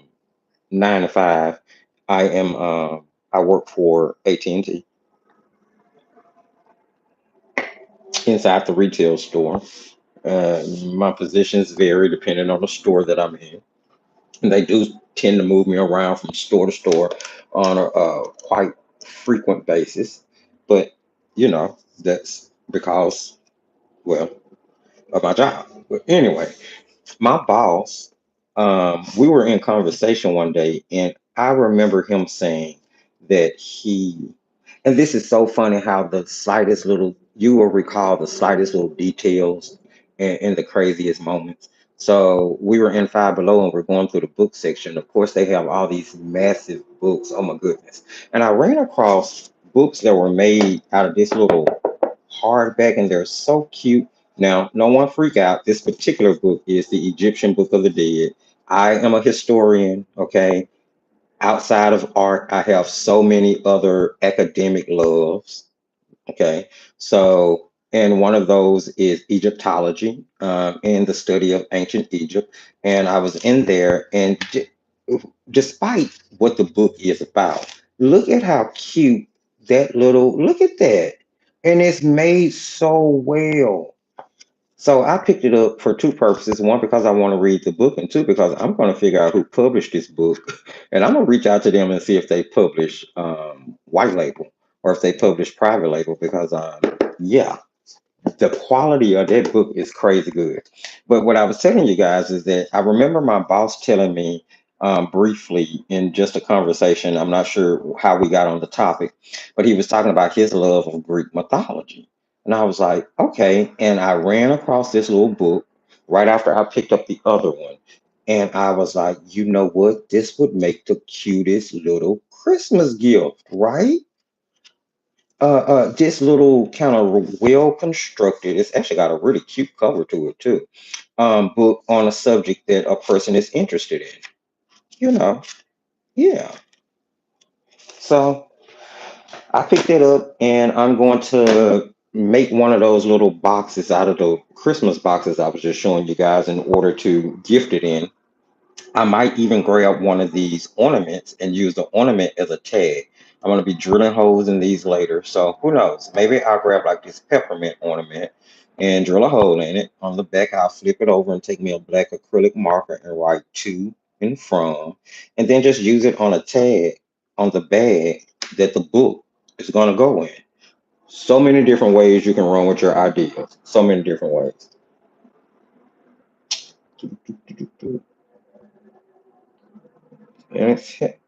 9 to 5, I am, I work for AT&T inside the retail store. My positions vary depending on the store that I'm in. And they do tend to move me around from store to store on a quite frequent basis. But, that's because, well, of my job. But anyway, my boss, we were in conversation one day, and I remember him saying that and this is so funny how the slightest little, you will recall the slightest little details in the craziest moments. So we were in Five Below and we're going through the book section. Of course, they have all these massive books. Oh my goodness. And I ran across books that were made out of this little hardback, and they're so cute. Now, no one freak out. This particular book is the Egyptian Book of the Dead. I am a historian, okay? Outside of art, I have so many other academic loves, okay? So, and one of those is Egyptology, and the study of ancient Egypt. And I was in there, and despite what the book is about, look at how cute look at that. And it's made so well. So I picked it up for two purposes. One, because I want to read the book, and two, because I'm going to figure out who published this book. And I'm going to reach out to them and see if they publish white label or if they publish private label, because, yeah, the quality of that book is crazy good. But what I was telling you guys is that I remember my boss telling me briefly in just a conversation. I'm not sure how we got on the topic, but he was talking about his love of Greek mythology. And I was like, okay. And I ran across this little book right after I picked up the other one. And I was like, you know what? This would make the cutest little Christmas gift, right? This little kind of well constructed. It's actually got a really cute cover to it too. Book on a subject that a person is interested in. You know, yeah. So I picked it up, and I'm going to make one of those little boxes out of the Christmas boxes I was just showing you guys in order to gift it in. I might even grab one of these ornaments and use the ornament as a tag. I'm going to be drilling holes in these later. So who knows? Maybe I'll grab like this peppermint ornament and drill a hole in it. On the back, I'll flip it over and take me a black acrylic marker and write to and from. And then just use it on a tag on the bag that the book is going to go in. So many different ways you can run with your ideas. So many different ways. And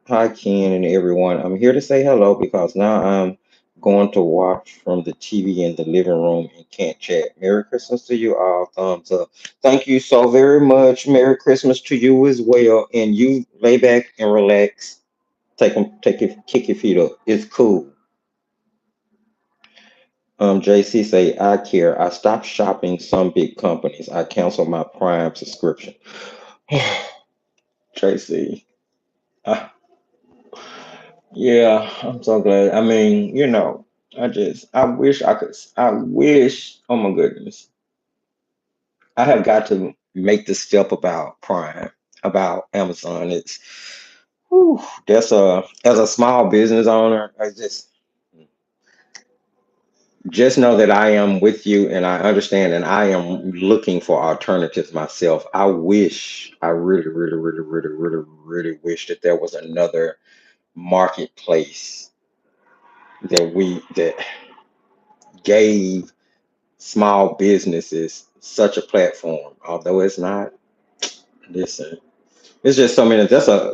hi, Ken and everyone. I'm here to say hello because now I'm Going to watch from the TV in the living room and can't chat. Merry Christmas to you all. Thumbs up. Thank you so very much. Merry Christmas to you as well. And you lay back and relax. Kick your feet up. It's cool. JC say I care. I stopped shopping some big companies. I canceled my Prime subscription. JC, uh, yeah, I'm so glad. I mean, I wish I could. I wish. Oh my goodness, I have got to make the step about Prime, about Amazon. Whew, that's as a small business owner, I just know that I am with you and I understand and I am looking for alternatives myself. I really, really, really, really, really, really wish that there was another marketplace that gave small businesses such a platform. Although it's not, listen, it's just so many. That's a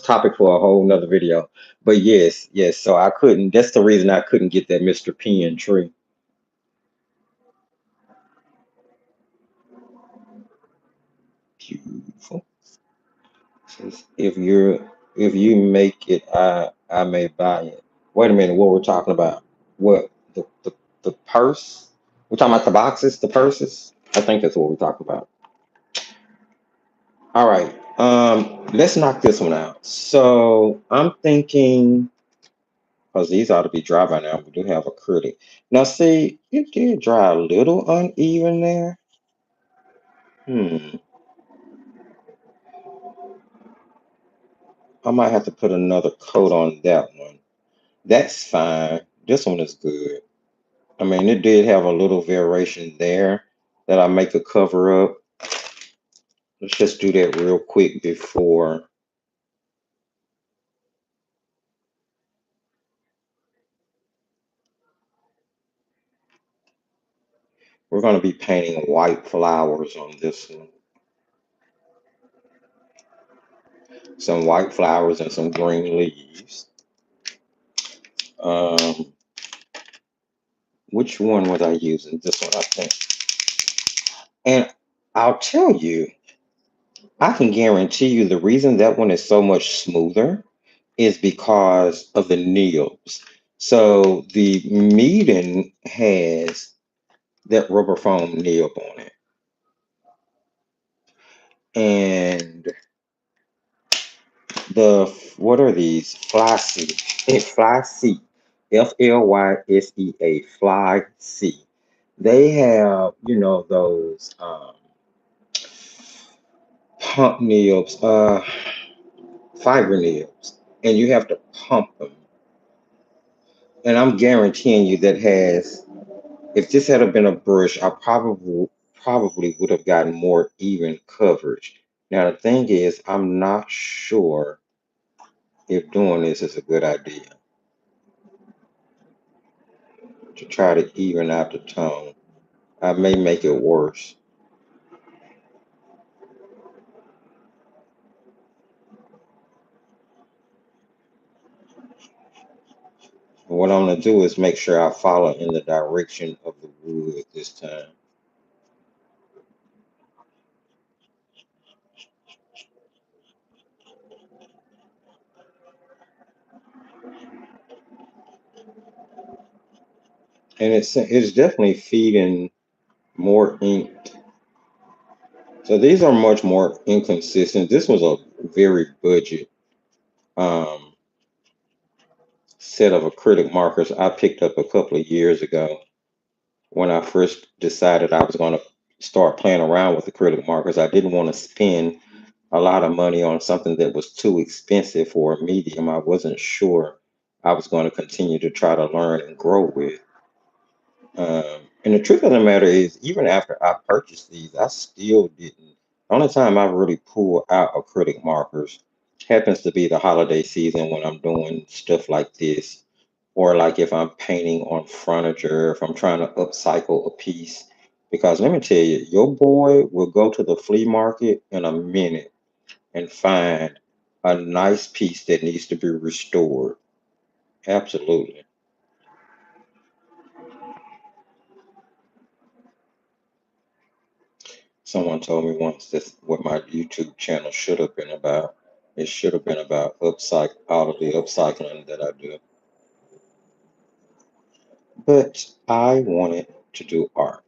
topic for a whole nother video. But yes, yes. So I couldn't. That's the reason I couldn't get that Mr. Pen tree. Beautiful. Says if you make it, I may buy it. Wait a minute. What we're talking about? What the purse? We're talking about the boxes, the purses. I think that's what we're talking about. All right. Let's knock this one out. So I'm thinking, because these ought to be dry by now. We do have acrylic. Now, see, it did dry a little uneven there. Hmm. I might have to put another coat on that one. That's fine. This one is good. I mean, it did have a little variation there that I make a cover up. Let's just do that real quick before we're going to be painting white flowers on this one. Some white flowers and some green leaves. Um, which one was I using? This one, I think. And I'll tell you, I can guarantee you the reason that one is so much smoother is because of the nibs. So the Meeden has that rubber foam nib on it. And what are these? Flyseat. It's Flyseat. FLYSEA. Fly C. They have, those pump nibs, fiber nibs, and you have to pump them. And I'm guaranteeing you that has, if this had been a brush, I probably would have gotten more even coverage. Now the thing is, I'm not sure if doing this is a good idea to try to even out the tone. I may make it worse. What I'm gonna do is make sure I follow in the direction of the wood this time. And it's definitely feeding more ink. So these are much more inconsistent. This was a very budget um, set of acrylic markers I picked up a couple of years ago when I first decided I was going to start playing around with acrylic markers. I didn't want to spend a lot of money on something that was too expensive for a medium I wasn't sure I was going to continue to try to learn and grow with. And the truth of the matter is, even after I purchased these, I still didn't. The only time I really pull out acrylic markers happens to be the holiday season when I'm doing stuff like this, or like if I'm painting on furniture, if I'm trying to upcycle a piece. Because let me tell you, your boy will go to the flea market in a minute and find a nice piece that needs to be restored. Absolutely. Someone told me once this what my YouTube channel should have been about. It should have been about all of the upcycling that I do. But I wanted to do art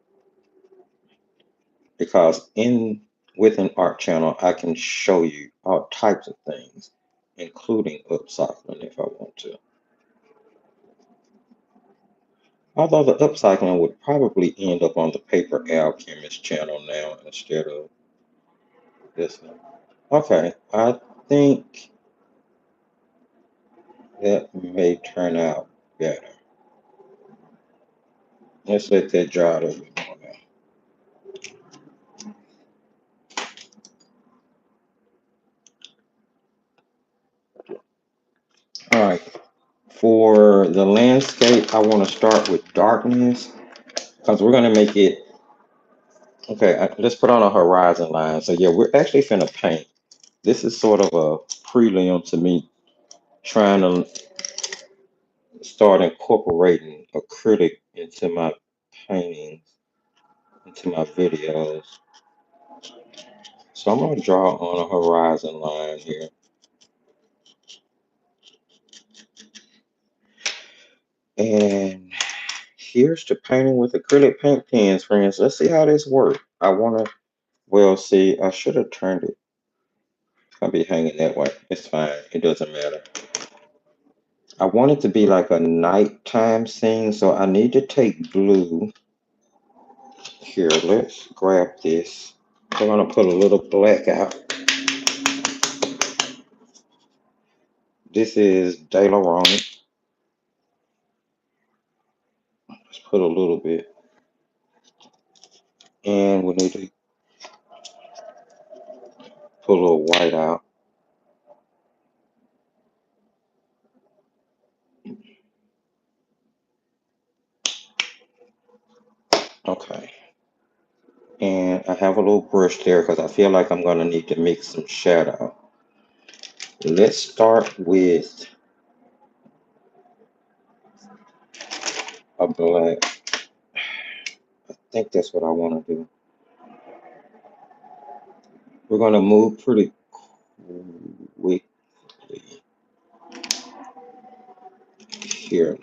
because in with an art channel I can show you all types of things, including upcycling if I want to. Although the upcycling would probably end up on the Paper Alchemist channel now instead of this one. Okay, I think that may turn out better. Let's let that dry a little bit more now. All right, for the landscape, I want to start with darkness because we're going to make it. Okay, let's put on a horizon line. So yeah, we're actually finna paint. This is sort of a prelim to me trying to start incorporating acrylic into my paintings, into my videos. So I'm gonna draw on a horizon line here. And here's to painting with acrylic paint pens, friends. Let's see how this works. Well, see, I should have turned it. I'll be hanging that way. It's fine. It doesn't matter. I want it to be like a nighttime scene, so I need to take blue. Here, let's grab this. I'm gonna put a little black out. This is De La Roan. Let's put a little bit. And we need to put a little white out. Okay. And I have a little brush there because I feel like I'm gonna need to make some shadow. Let's start with a black. I think that's what I want to do. We're gonna move pretty quickly here.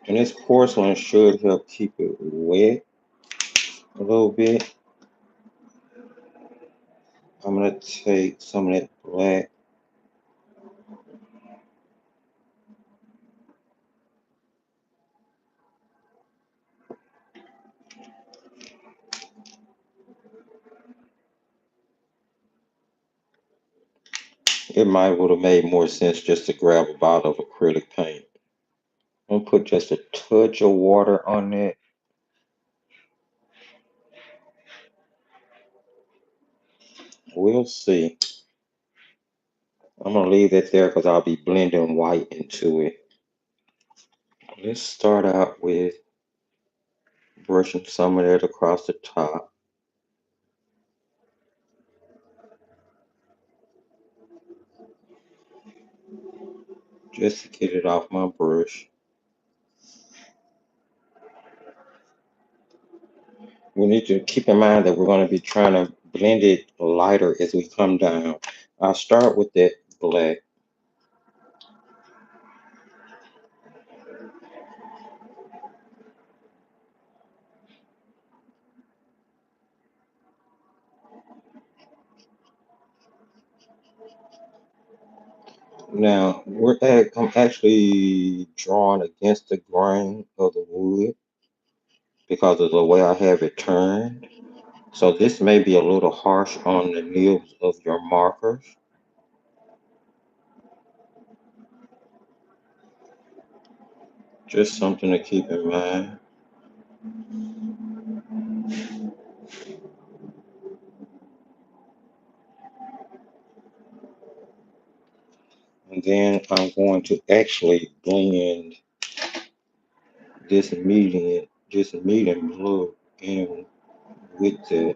And this porcelain should help keep it wet a little bit. I'm gonna take some of that black. It might would have made more sense just to grab a bottle of acrylic paint. I'm gonna put just a touch of water on it. We'll see. I'm gonna leave it there because I'll be blending white into it. Let's start out with brushing some of that across the top. Just to get it off my brush. We need to keep in mind that we're going to be trying to blend it lighter as we come down. I'll start with that black. Now, I'm actually drawing against the grain of the wood because of the way I have it turned. So this may be a little harsh on the nibs of your markers. Just something to keep in mind. And then I'm going to actually blend this medium blue in with the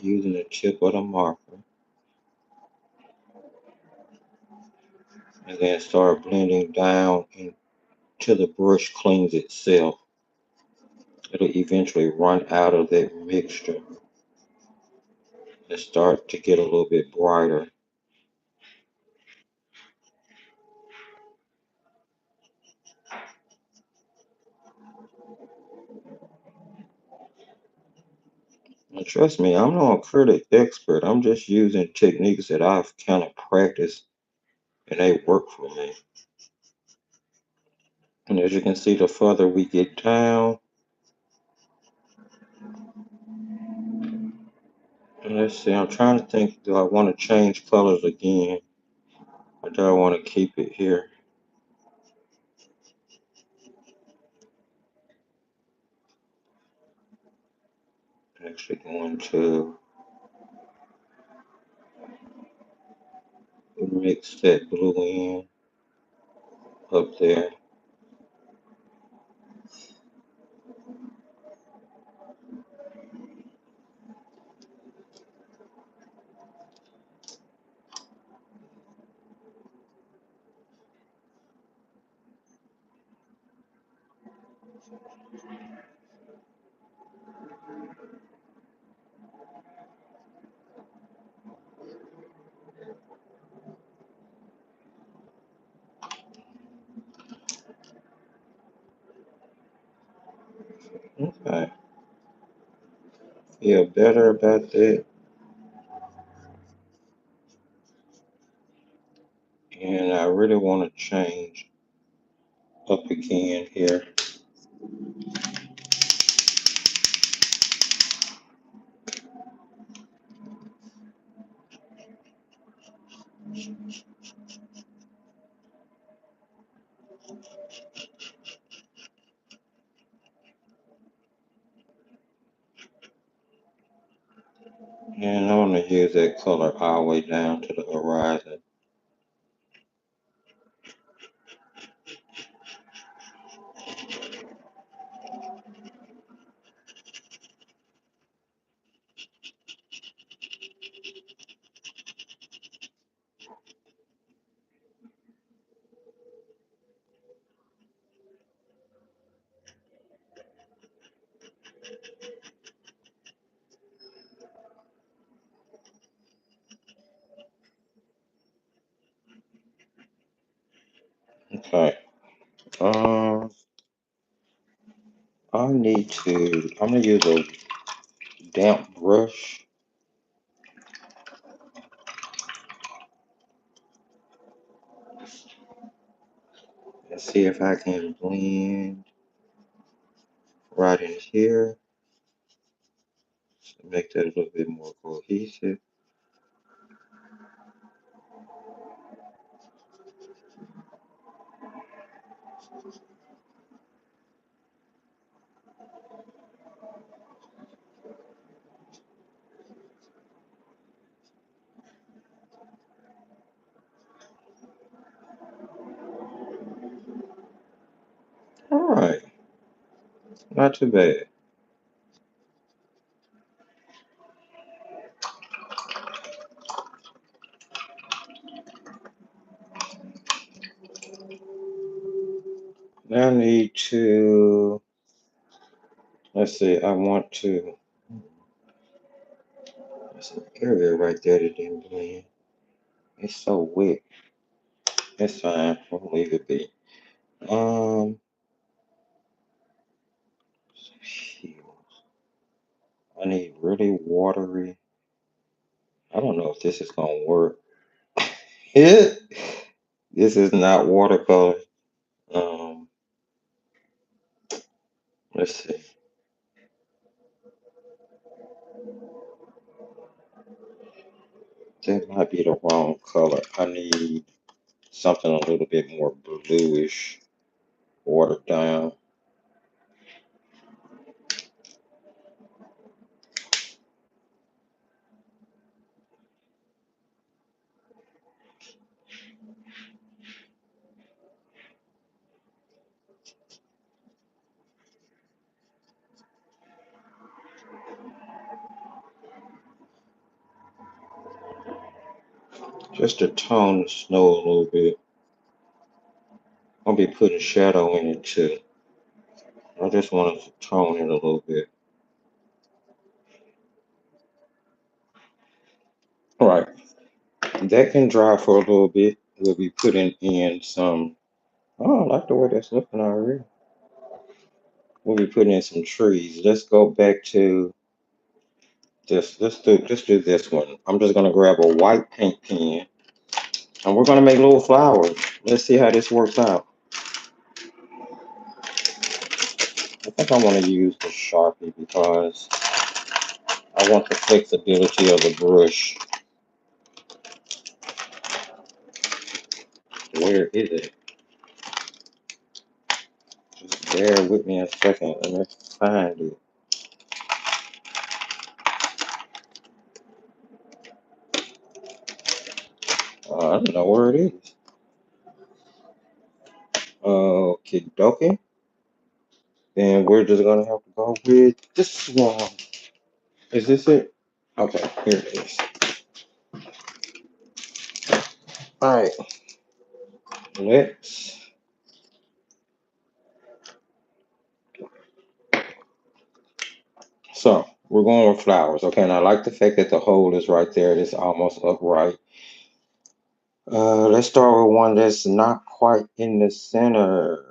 using the tip of the marker. and then start blending down until the brush cleans itself. It'll eventually run out of that mixture and start to get a little bit brighter. And trust me, I'm no acrylic expert. I'm just using techniques that I've kind of practiced and they work for me. And as you can see, the further we get down, and let's see, I'm trying to think, do I want to change colors again? Or do I want to keep it here? Actually going to mix that blue in up there. Okay, feel better about that. And I really want to change up again here. And I want to use that color all the way down to the horizon. Okay. Um, I'm gonna use a damp brush. Let's see if I can blend right in here to make that a little bit more cohesive. All right, not too bad. Now I need to, let's see, I want to, there's an area right there that didn't blend. It's so wet. It's fine. We'll leave it be. Um, I need really watery. I don't know if this is gonna work. Yeah, this is not watercolor. Um, let's see. That might be the wrong color. I need something a little bit more bluish, watered down. Just to tone the snow a little bit. I'll be putting shadow in it too. I just want to tone it a little bit. All right, that can dry for a little bit. We'll be putting in some. Oh, I like the way that's looking already. We'll be putting in some trees. Let's go back to this. Let's do this one. I'm just gonna grab a white paint pen and we're gonna make little flowers. Let's see how this works out. I think I want to use the Sharpie because I want the flexibility of the brush. Where is it? Just bear with me a second. Let me find it. I don't know where it is. Okay, dokie. Then we're just gonna have to go with this one. Is this it? Okay, here it is. All right, let's. So we're going with flowers. Okay, and I like the fact that the hole is right there. It's almost upright. Let's start with one that's not quite in the center.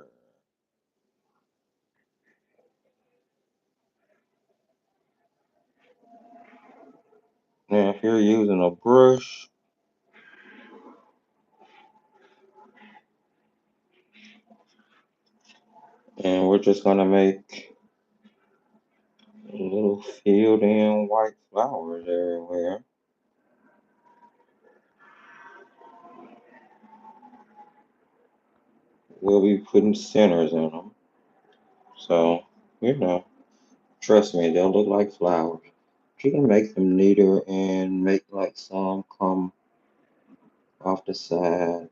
Now, if you're using a brush, and we're just gonna make a little filled in white flowers everywhere. We'll be putting centers in them. So, you know, trust me, they'll look like flowers. You can make them neater and make like some come off the side.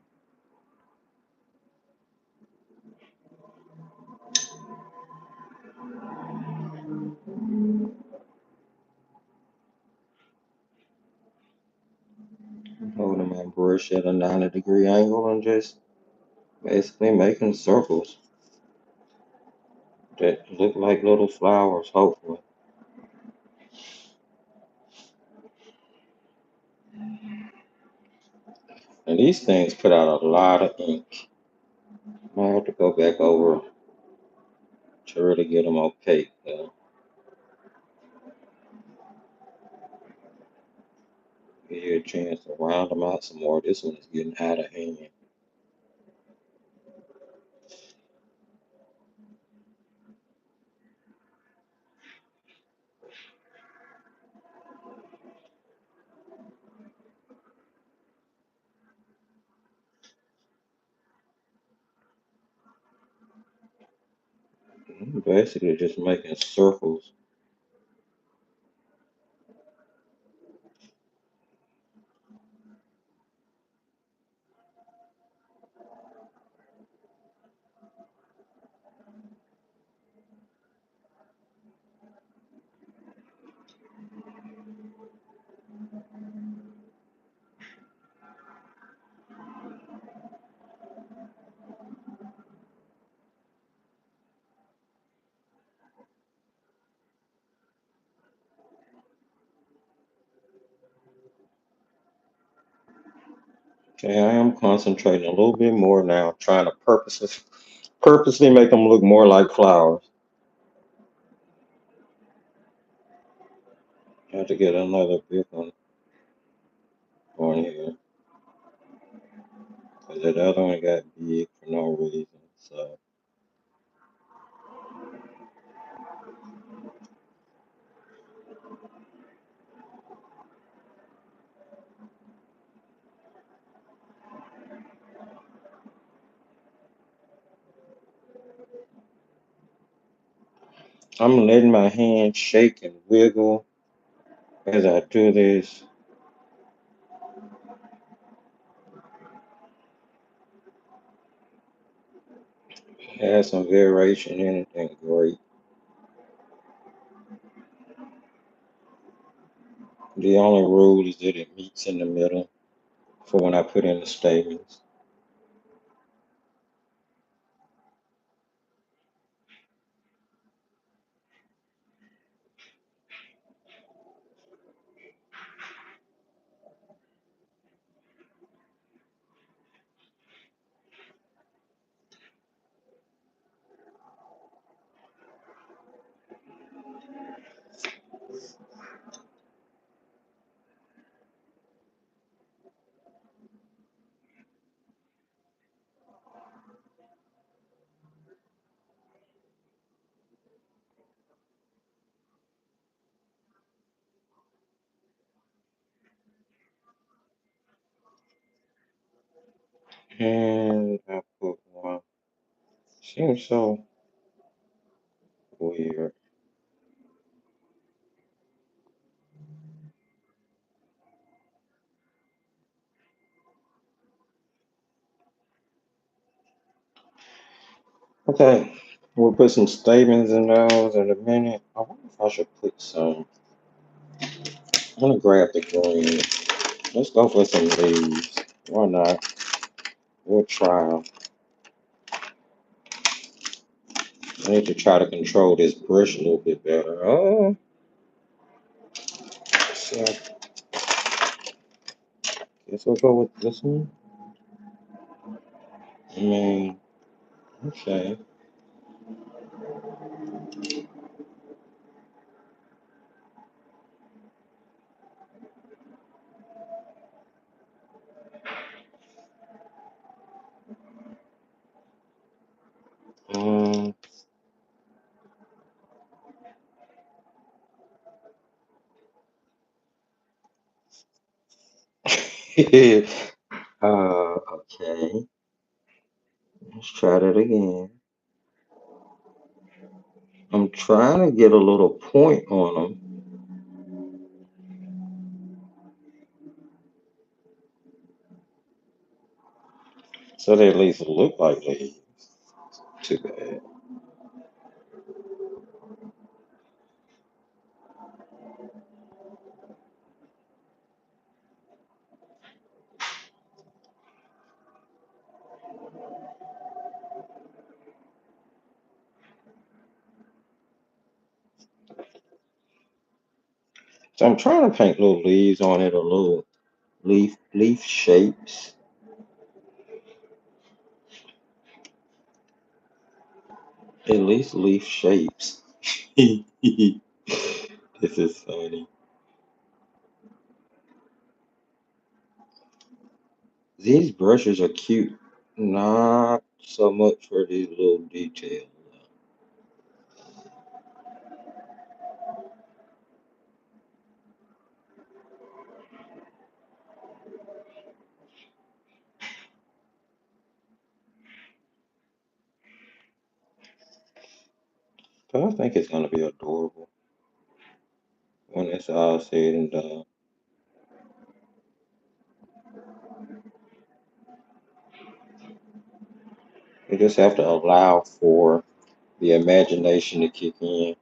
I'm holding my brush at a 90-degree angle and just basically making circles that look like little flowers, hopefully. And these things put out a lot of ink. I might have to go back over to really get them opaque though. Give you a chance to round them out some more. This one is getting out of hand. I'm basically just making circles. Okay, I am concentrating a little bit more now, trying to purposely make them look more like flowers. I have to get another big one on here because that other one got big for no reason. So I'm letting my hand shake and wiggle as I do this. Add some variation in it and great. The only rule is that it meets in the middle for when I put in the statements. And I put one. Seems so weird. Okay, we'll put some statements in those in a minute. I wonder if I should put some. I'm gonna grab the green. Let's go for some leaves. Why not? We'll try 'em. I need to try to control this brush a little bit better. Oh, so I guess we'll go with this one. I mean, okay. Um, okay. Let's try that again. I'm trying to get a little point on them so they at least look like leaves. Too bad. So I'm trying to paint little leaves on it, a little leaf shapes. At least leaf shapes. This is funny. These brushes are cute. Not so much for these little details. But I think it's gonna be adorable when it's all said and done. You just have to allow for the imagination to kick in.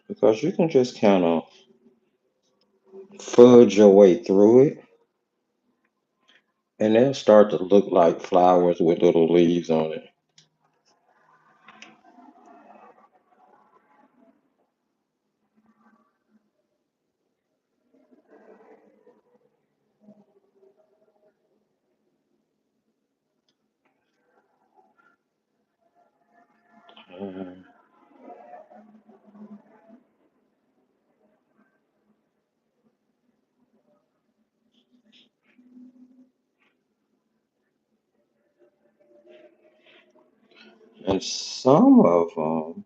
Because you can just kind of fudge your way through it, and they'll start to look like flowers with little leaves on it. Um, and some of them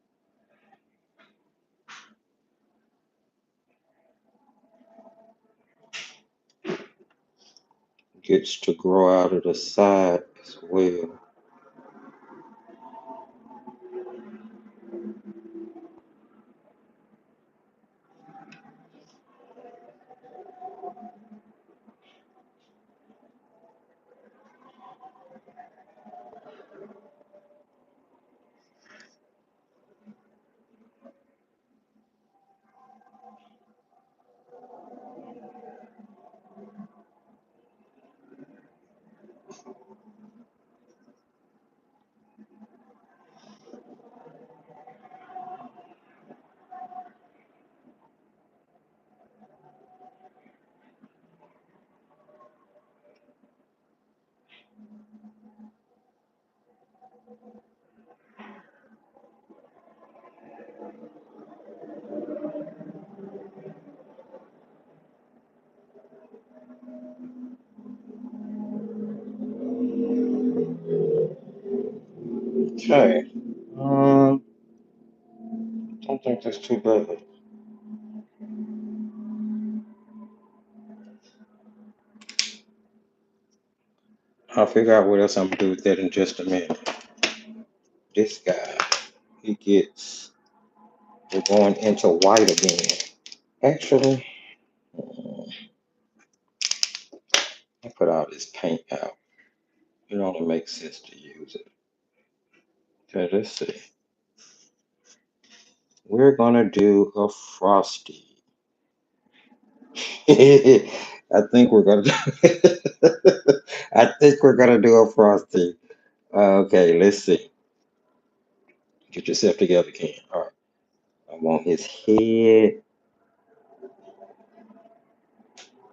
gets to grow out of the side as well. Okay. Don't think that's too bad. I'll figure out what else I'm gonna do with that in just a minute. This guy, he gets, we're going into white again. Actually, I put all this paint out. It only makes sense to use it. Okay, let's see. We're gonna do a frosty. I think we're gonna. I think we're gonna do a frosty. Okay, let's see. Get yourself together, Ken. All right. I want his head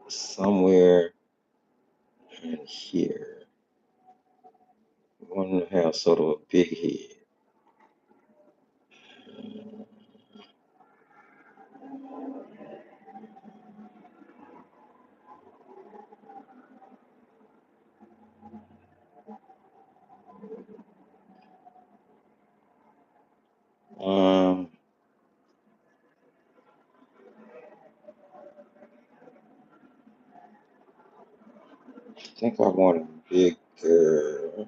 somewhere in here. We want to have sort of a big head. Um, I think I want it bigger.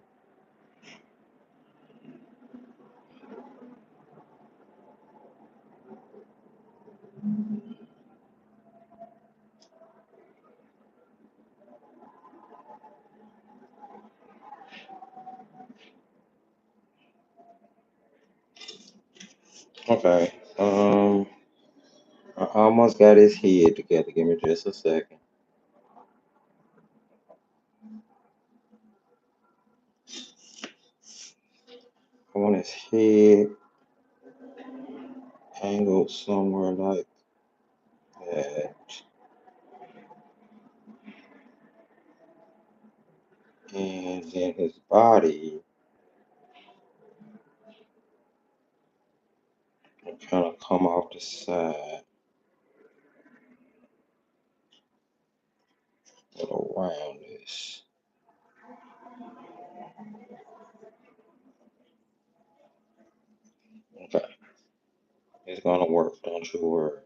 Okay. I almost got his head together. Give me just a second. I want his head angled somewhere like that. And then his body will kind of come off the side and around this. Okay, it's gonna work, don't you worry.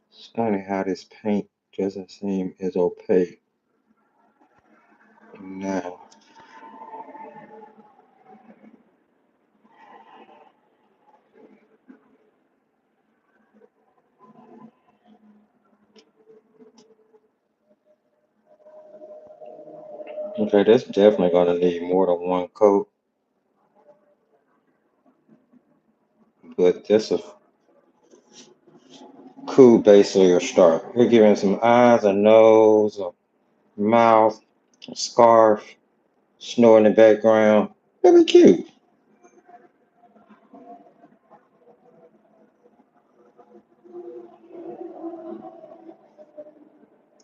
It's funny how this paint doesn't seem as opaque now. Okay, that's definitely gonna need more than one coat, but that's a cool base layer start. We're giving some eyes, a nose, a mouth, a scarf, snow in the background. That'd be cute.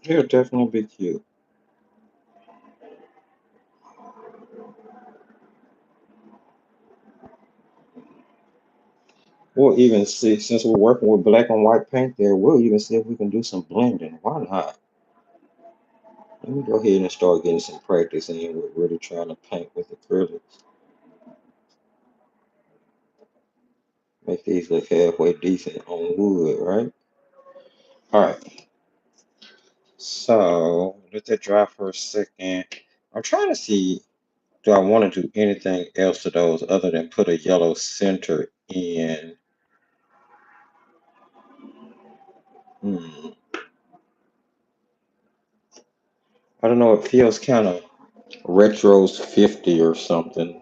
It'll definitely be cute. We'll even see, since we're working with black and white paint there, we'll even see if we can do some blending. Why not? Let me go ahead and start getting some practice in with really trying to paint with acrylics. Make these look halfway decent on wood, right? All right. So let that dry for a second. I'm trying to see, do I want to do anything else to those other than put a yellow center in? Hmm. I don't know. It feels kind of retro's 50 or something.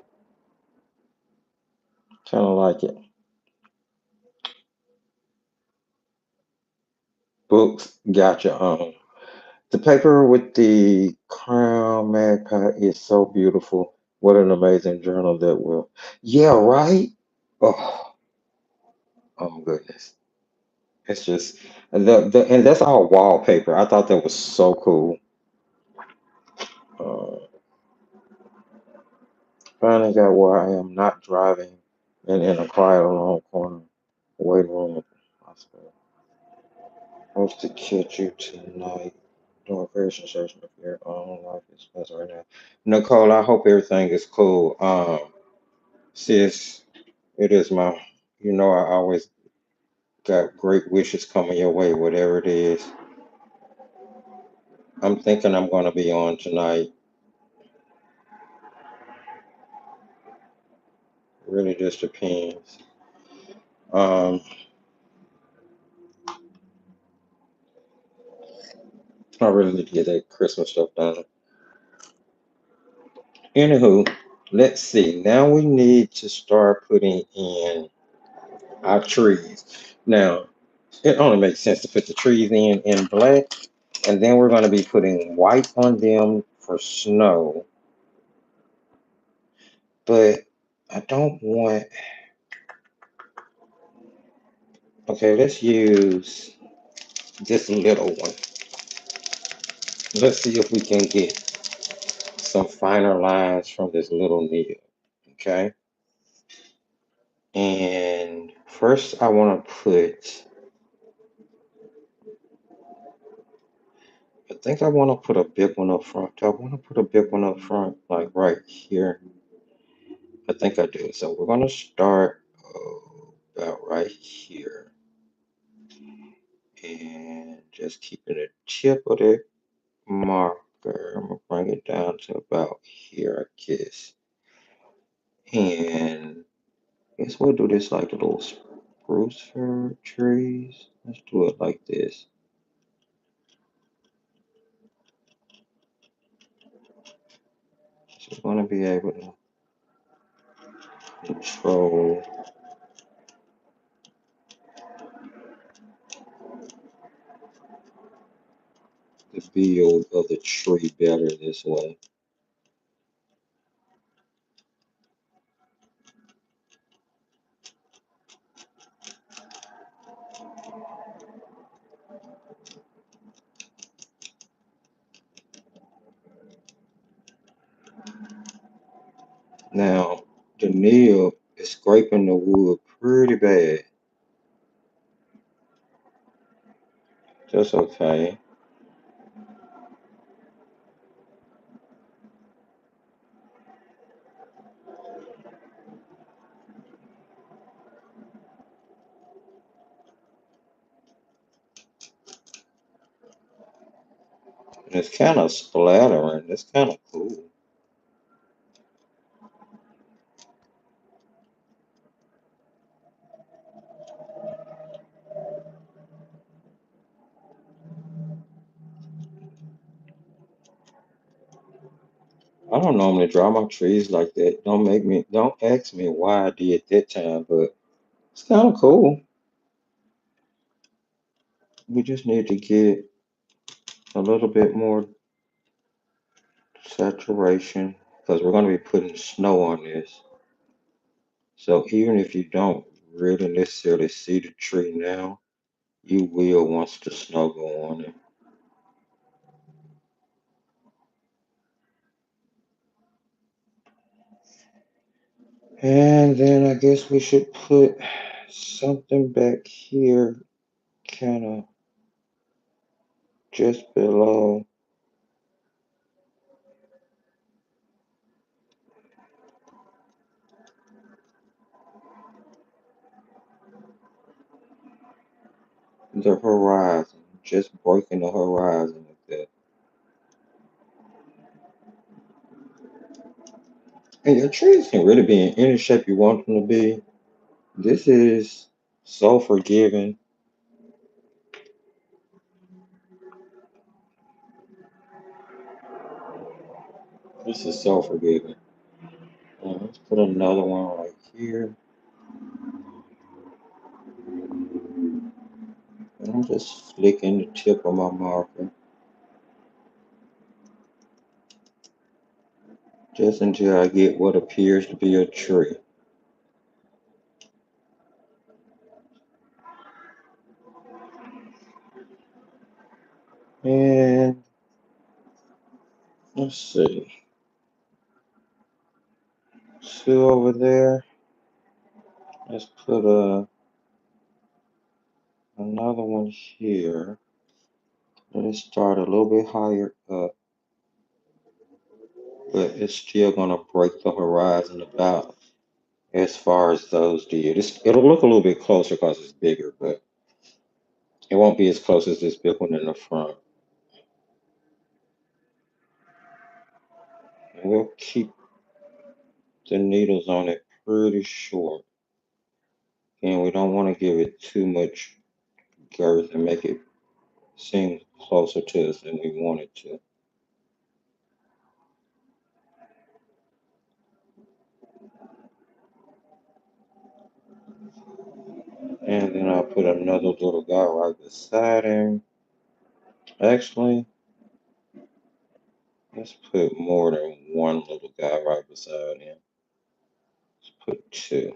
Kind of like it. Books, gotcha. The paper with the crown magpie is so beautiful. What an amazing journal that will. Yeah, right? Oh, oh my goodness. It's just and that's all wallpaper. I thought that was so cool. Uh, Finally got where I am not driving and in a quiet alone corner waiting room at the hospital. Hopes to catch you tonight. Doing very sensation of your own life is best right now. Nicole, I hope everything is cool. Sis, it is my, I always got great wishes coming your way, whatever it is. I'm thinking I'm going to be on tonight. Really just depends. Um, I really need to get that Christmas stuff done. Anywho, let's see. Now we need to start putting in our trees. Now, it only makes sense to put the trees in black, and then we're going to be putting white on them for snow. But I don't want. Okay, let's use this little one. Let's see if we can get some finer lines from this little needle. Okay. And first, I want to put. I think I want to put a big one up front. Do I want to put a big one up front, like right here? I think I do. So we're going to start about right here. And just keeping the tip of the marker. I'm going to bring it down to about here, I guess. And I guess we'll do this like the little spruce fir trees. Let's do it like this. So we're going to be able to control the build of the tree better this way. Now, the nail is scraping the wood pretty bad. That's okay. And it's kind of splattering. It's kind of cool. I don't normally draw my trees like that. Don't ask me why I did that time, but it's kind of cool. We just need to get a little bit more saturation because we're going to be putting snow on this. So even if you don't really necessarily see the tree now, you will once the snow go on it. And then I guess we should put something back here, kind of just below the horizon, just breaking the horizon like that. And your trees can really be in any shape you want them to be. This is so forgiving. This is so forgiving. Let's put another one right here. And I'm just flicking the tip of my marker just until I get what appears to be a tree. And let's see. two over there. Let's put another one here. Let's start a little bit higher up, but it's still gonna break the horizon about as far as those did. It'll look a little bit closer because it's bigger, but it won't be as close as this big one in the front. And we'll keep the needles on it pretty short. And we don't want to give it too much girth and make it seem closer to us than we want it to. And then I'll put another little guy right beside him. Actually, let's put more than one little guy right beside him. Let's put two.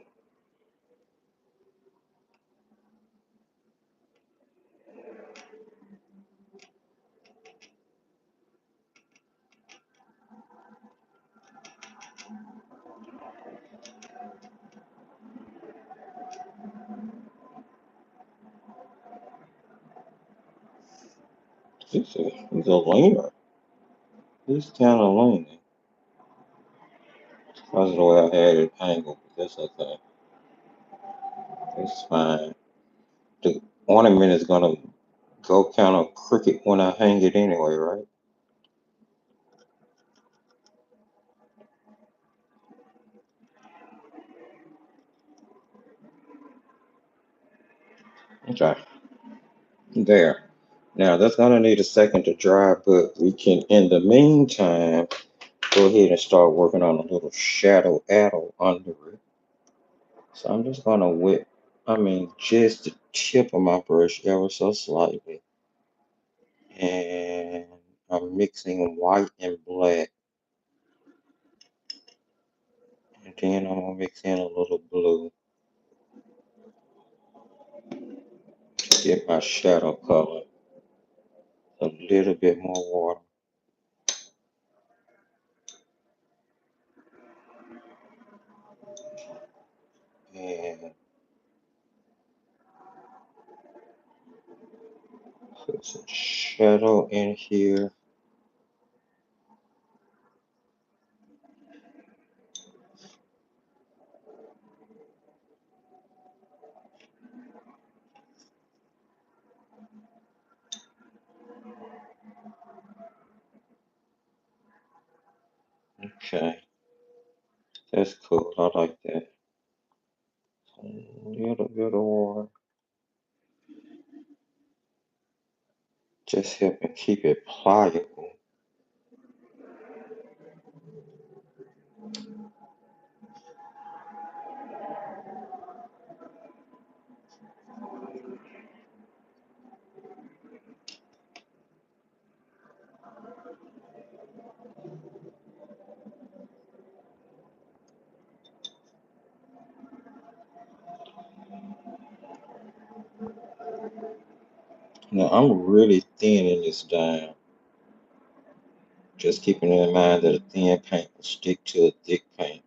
He's a leaner. He's kind of leaning. That's the way I had it angled, but that's okay. It's fine. The ornament is gonna go kind of crooked when I hang it anyway, right? Okay, there. Now that's gonna need a second to dry, but we can, in the meantime, go ahead and start working on a little shadow addle under it. So I'm just gonna whip, just the tip of my brush ever so slightly. And I'm mixing white and black. And then I'm gonna mix in a little blue. Get my shadow color. A little bit more water. And put some shadow in here. Okay, that's cool. I like that. A little bit of water. Just helping keep it pliable. Now I'm really thinning this down. Just keeping in mind that a thin paint will stick to a thick paint.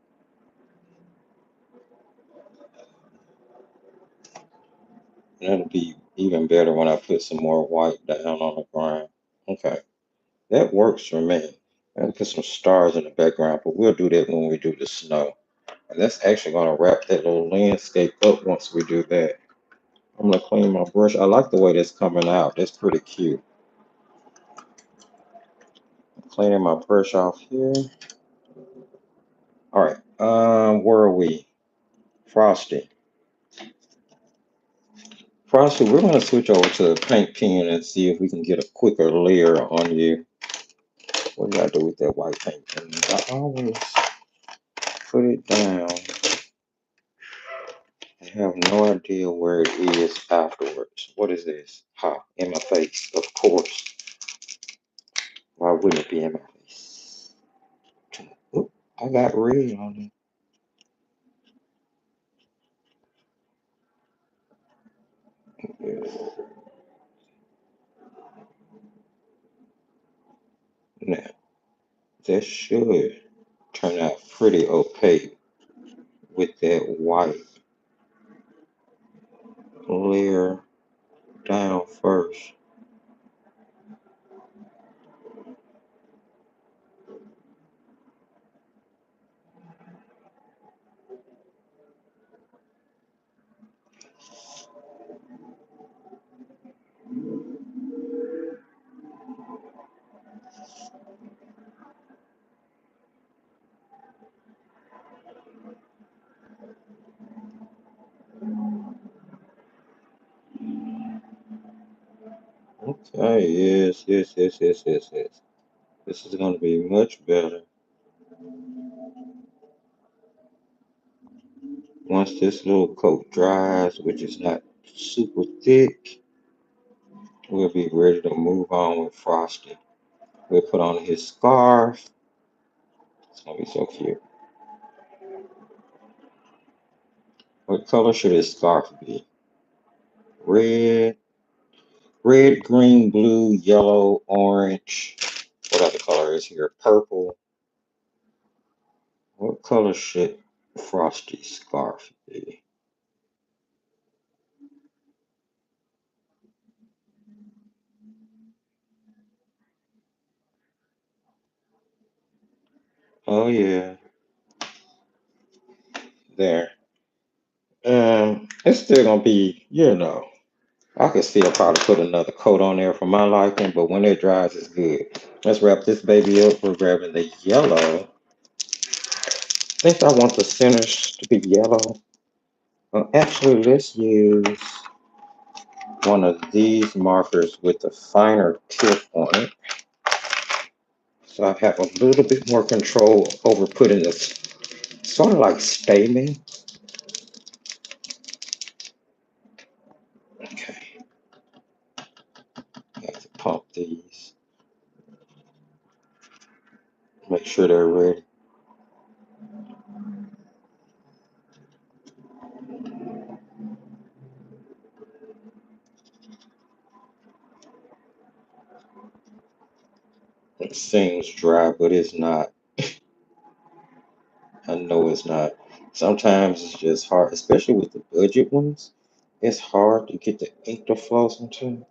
And that'll be even better when I put some more white down on the ground. Okay, that works for me. I'll put some stars in the background, but we'll do that when we do the snow. And that's actually going to wrap that little landscape up once we do that. I'm going to clean my brush. I like the way that's coming out. That's pretty cute. Cleaning my brush off here. All right. Where are we? Frosty. Frosty, we're going to switch over to the paint pen and see if we can get a quicker layer on you. What do I do with that white paint pen? I always put it down and have no idea where it is afterwards. What is this? Ha, in my face, of course. Why wouldn't it be in my face? Oop, I got red on it. Now, this should turn out pretty opaque. with that white layer down first. Okay, yes. This is going to be much better. Once this little coat dries, which is not super thick, we'll be ready to move on with Frosty. We'll put on his scarf. It's going to be so cute. What color should his scarf be? Red, red, green, blue, yellow, orange. What other color is here? Purple. What color should Frosty's scarf be? Oh yeah, there. It's still gonna be, I could still probably put another coat on there for my liking, but when it dries, it's good. Let's wrap this baby up. We're grabbing the yellow. I think I want the centers to be yellow. Actually, let's use one of these markers with a finer tip on it. So I have a little bit more control over putting this sort of like stamen. Okay, I have to pump these. Make sure they're ready. It seems dry, but it's not. I know it's not. Sometimes it's just hard, especially with the budget ones. It's hard to get the ink to flow sometimes.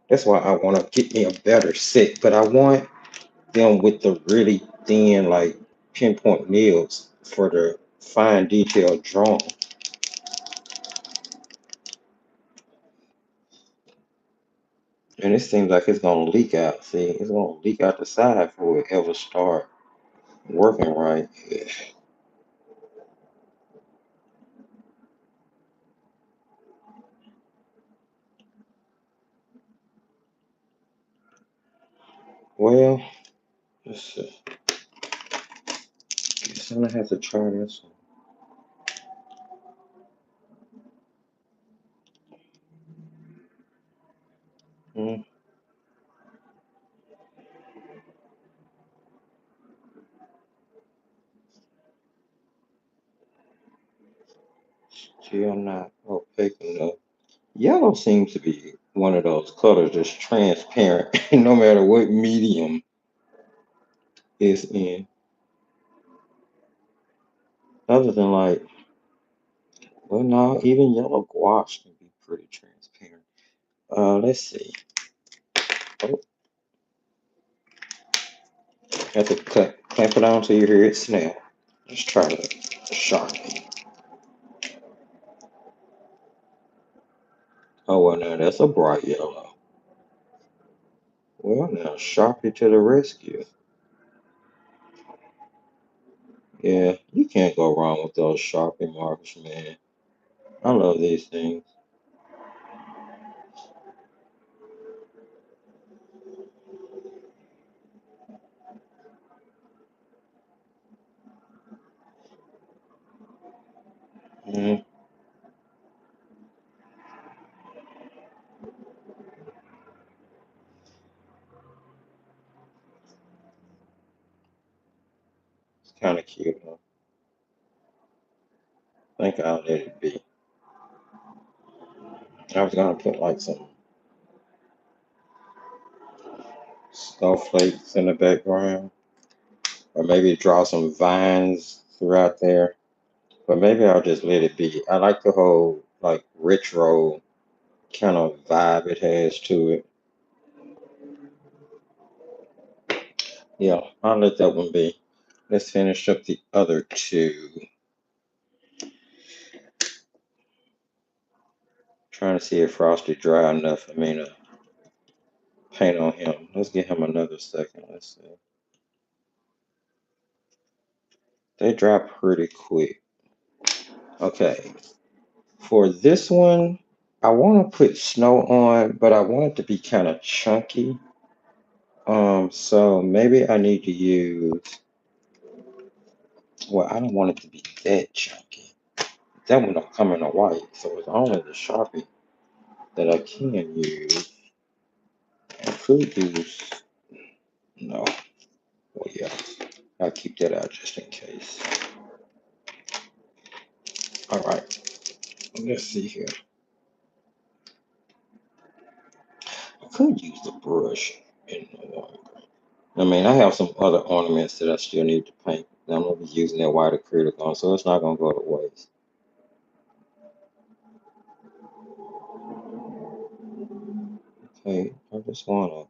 That's why I want to get me a better set, but I want them with the really thin, like pinpoint nails for the fine detail drawing. And it seems like it's gonna leak out. See, it's gonna leak out the side before it ever start working right. Yeah. Well, let's see. Guess I'm gonna have to try this one. Still not opaque enough. Yellow seems to be one of those colors that's transparent, no matter what medium it's in. Other than like, well, no, even yellow gouache can be pretty transparent. Let's see. Oh, have to clamp it on till you hear it snap. Let's try the Sharpie. Oh, well, now that's a bright yellow. Well, now Sharpie to the rescue. Yeah, you can't go wrong with those Sharpie markers, man. I love these things. Mm, it's kind of cute. Huh? I think I'll let it be. I was gonna put like some snowflakes in the background, or maybe draw some vines throughout there. But maybe I'll just let it be. I like the whole like retro kind of vibe it has to it. Yeah, I'll let that one be. Let's finish up the other two. Trying to see if Frosty dry enough for me to paint on him. Let's give him another second. Let's see. They dry pretty quick. Okay. For this one, I want to put snow on, but I want it to be kind of chunky. So maybe I need to use, well, I don't want it to be that chunky. That one will come in a white, so it's only the Sharpie that I can use. I could use, no, well, yeah, I'll keep that out just in case. All right, let's see here. I could use the brush in the one. I mean, I have some other ornaments that I still need to paint. I'm gonna be using that white acrylic on, so it's not gonna go to waste. Okay, I just wanna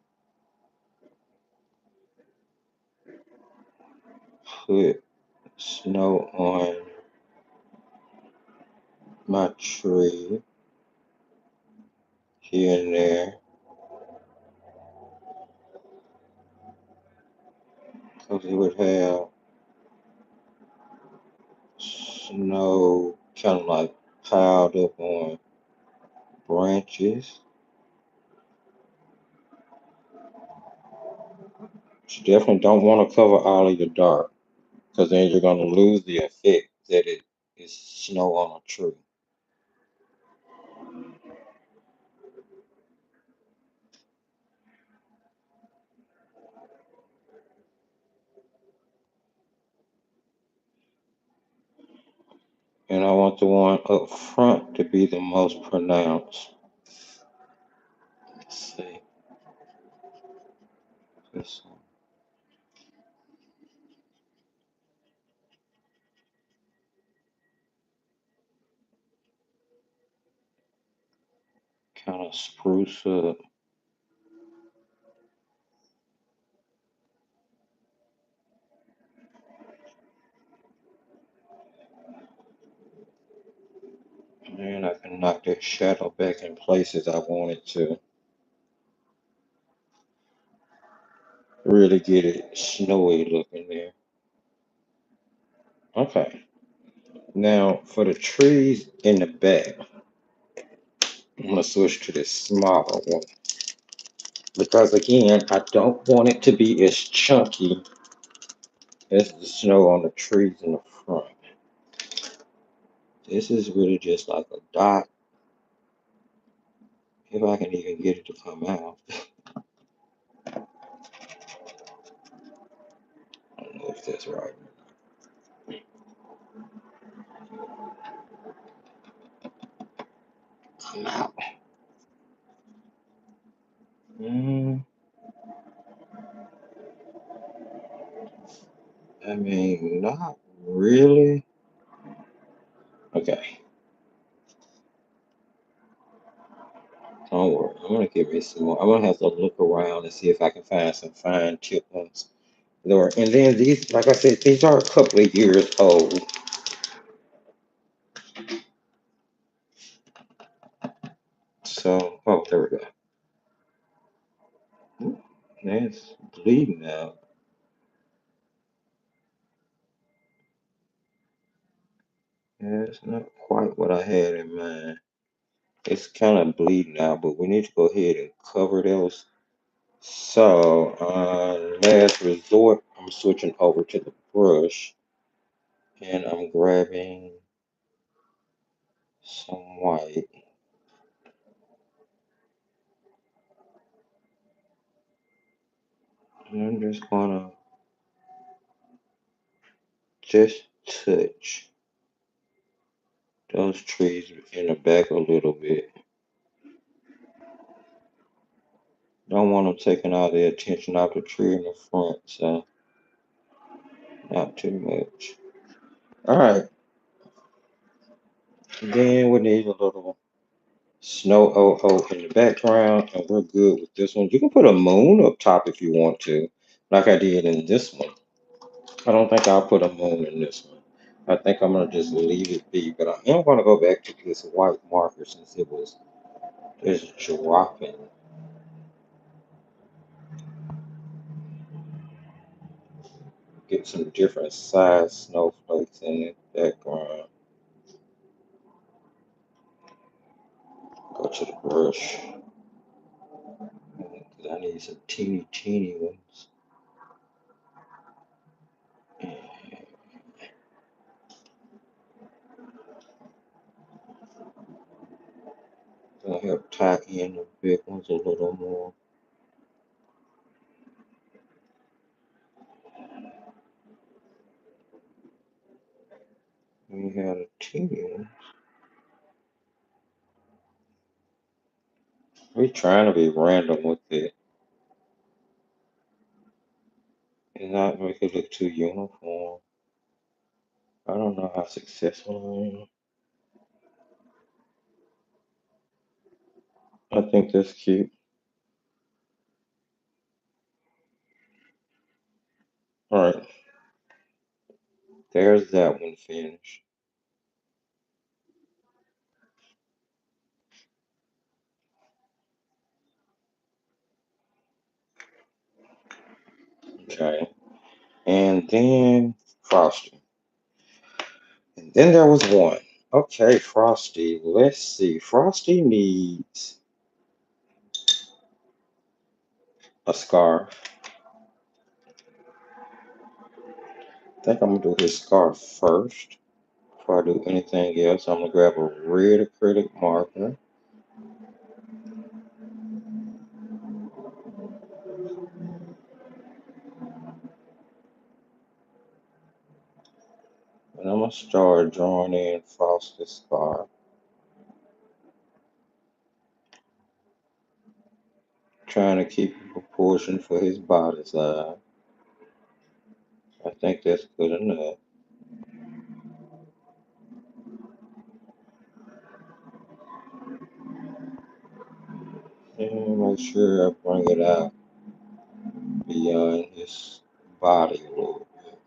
put snow on my tree here and there, because it would have snow kind of like piled up on branches. But you definitely don't want to cover all of your dark, because then you're gonna lose the effect that it is snow on a tree. And I want the one up front to be the most pronounced. Let's see. This one kind of spruce up. And I can knock that shadow back in places I want it to really get it snowy looking there. Okay. Now for the trees in the back, I'm gonna switch to this smaller one. Because again, I don't want it to be as chunky as the snow on the trees in the front. This is really just like a dot. If I can even get it to come out. I don't know if that's right. Come out. Mm, I mean, not really. Okay, don't worry. I'm gonna give it some more. I'm gonna have to look around and see if I can find some fine tip ones. There, and then these, like I said, these are a couple of years old. So, oh, there we go. Ooh, that's bleeding out. That's not quite what I had in mind. It's kind of bleeding out, but we need to go ahead and cover those. So, last resort, I'm switching over to the brush and I'm grabbing some white. And I'm just gonna just touch those trees in the back a little bit. Don't want them taking all the attention off the tree in the front, so not too much. All right, Then we need a little snow in the background, and we're good with this one. You can put a moon up top if you want to, like I did in this one. I don't think I'll put a moon in this one. I think I'm gonna just leave it be, but I am gonna go back to this white marker since it was just dropping. Get some different size snowflakes in the background. Go to the brush. I need some teeny ones. I'll help tie in the big ones a little more. We have a teeny one. We're trying to be random with it and not make it look too uniform. I don't know how successful I am. I think that's cute. All right, there's that one finished. Okay, and then Frosty. And then there was one. Okay, Frosty. Let's see. Frosty needs a scarf. I think I'm gonna do his scarf first before I do anything else. I'm gonna grab a red acrylic marker. And I'm gonna start drawing in Frosty's scarf. Trying to keep a proportion for his body size. I think that's good enough. And make sure I bring it out beyond his body a little bit.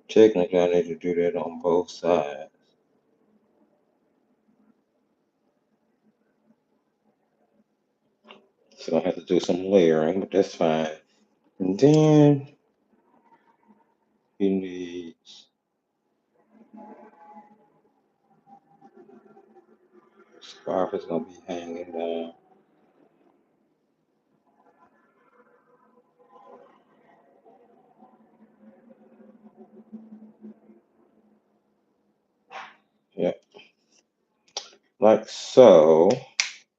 Technically, I need to do that on both sides. So I have to do some layering, but that's fine. And then he needs scarf is gonna be hanging down. Yep, like so.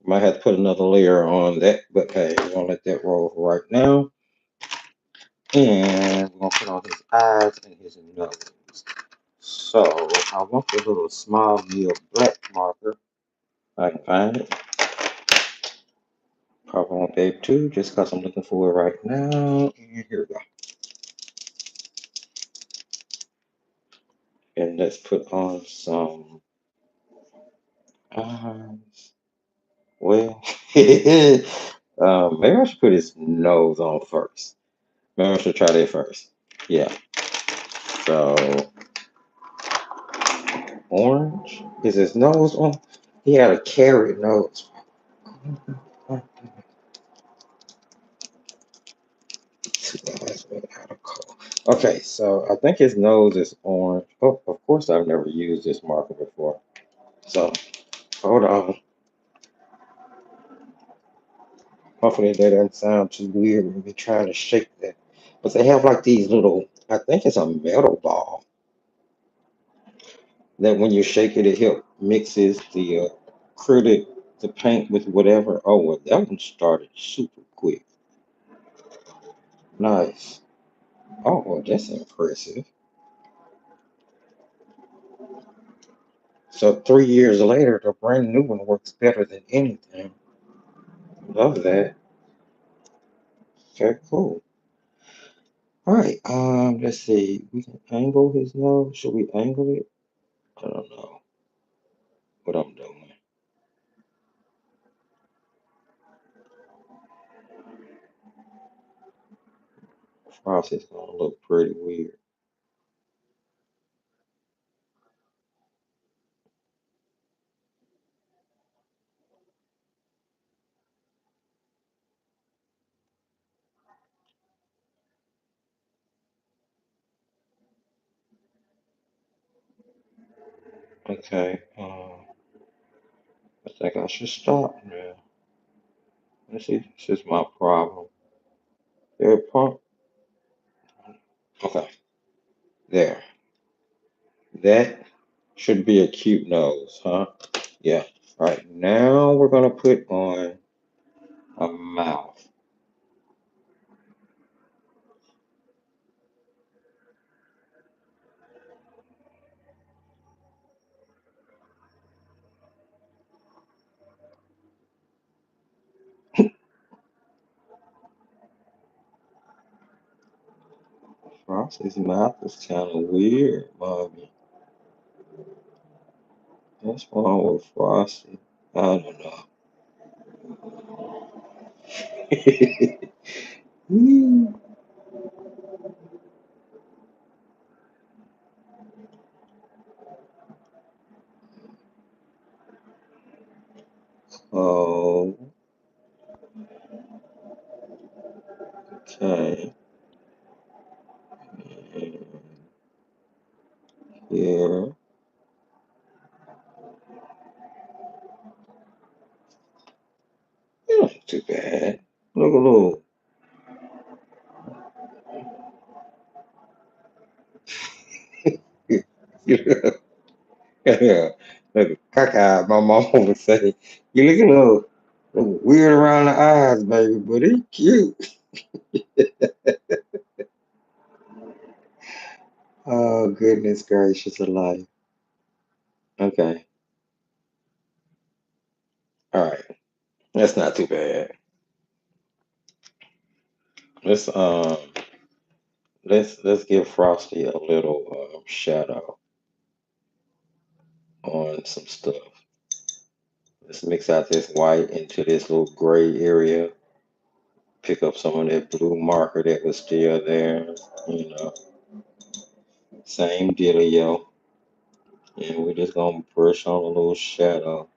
Might have to put another layer on that, but hey, we're gonna let that roll for right now. And we're gonna put on his eyes and his nose. So I want the little small meal black marker. I can find it. Probably won't be able to just because I'm looking for it right now. And here we go. And let's put on some eyes. Well, maybe I should put his nose on first. Maybe I should try that first. Yeah. So orange is his nose on. He had a carrot nose. Okay, so I think his nose is orange. Oh, of course, I've never used this marker before. So hold on. Hopefully, that doesn't sound too weird when we trying to shake that. But they have like these little, I think it's a metal ball that when you shake it, it help mixes the acrylic, the paint with whatever. Oh, well, that one started super quick. Nice. Oh, well, that's impressive. So 3 years later, the brand new one works better than anything. Love that. Okay, cool. All right. Let's see. We can angle his nose. Should we angle it? I don't know what I'm doing. Frosty's gonna look pretty weird. Okay. I think I should stop now. Let's see. This is my problem. There, pump. Okay. There. That should be a cute nose, huh? Yeah. All right. Now we're gonna put on a mouth. Frosty's mouth is kind of weird, mommy. What's wrong with Frosty? I don't know. Oh, okay. And here. It ain't too bad. Look a little. Yeah. Look, caca, my mom would say, you look a little weird around the eyes, baby, but he cute. Oh, goodness gracious alive. Okay. All right. That's not too bad. Let's let's give Frosty a little shadow on some stuff. Let's mix out this white into this little gray area. Pick up some of that blue marker that was still there. You know, same dealio. And we're just gonna brush on a little shadow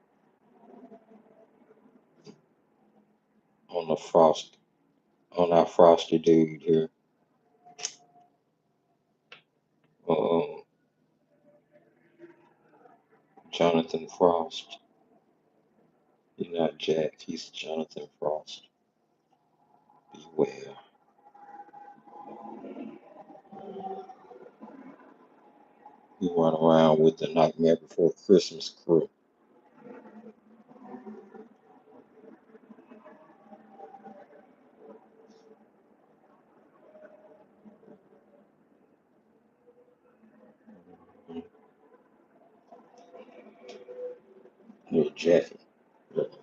on the frost on our frosty dude here. Uh, Jonathan Frost. He's not Jack. He's Jonathan Frost. Beware. He run around with the Nightmare Before Christmas crew. Little Jackie. Little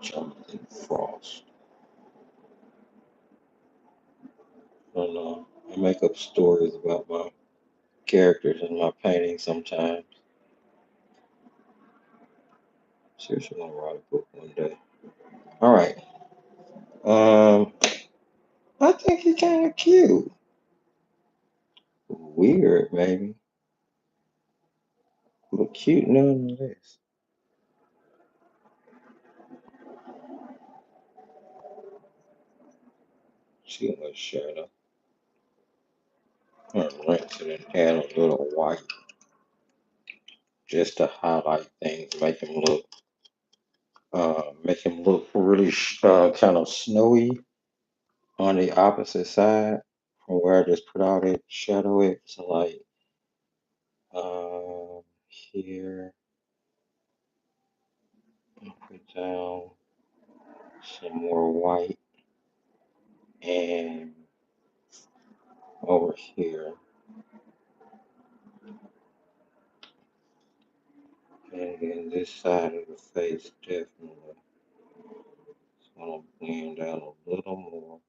Jonathan Frost. And I make up stories about my characters in my paintings sometimes. Seriously, gonna write a book one day. All right. Um, I think he's kind of cute. Weird, maybe, but cute nonetheless. See what shadow. I'm gonna rinse it and add a little white just to highlight things, make him look really kind of snowy on the opposite side from where I just put all that shadow at. So like here, put down some more white and over here. And then this side of the face definitely. It's gonna blend out a little more.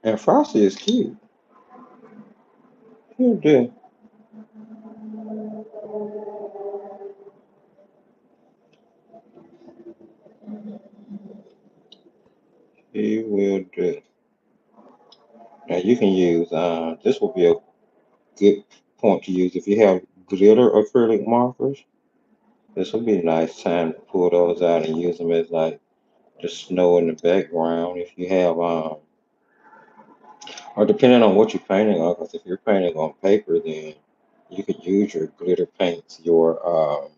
And Frosty is cute. He'll do. He will do. Now you can use, this will be a good point to use if you have glitter acrylic markers. This will be a nice time to pull those out and use them as like the snow in the background. If you have, or depending on what you're painting on, because if you're painting on paper, then you could use your glitter paints, your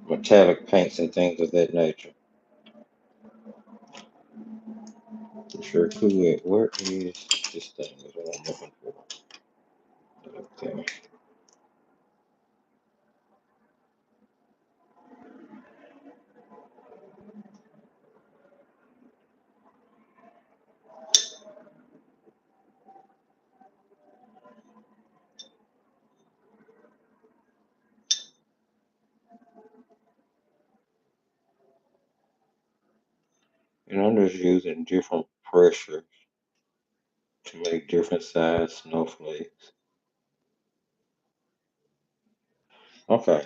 metallic paints, and things of that nature. You sure could. Where is this thing that I'm looking for? Okay. And I'm just using different pressure to make different size snowflakes. Okay.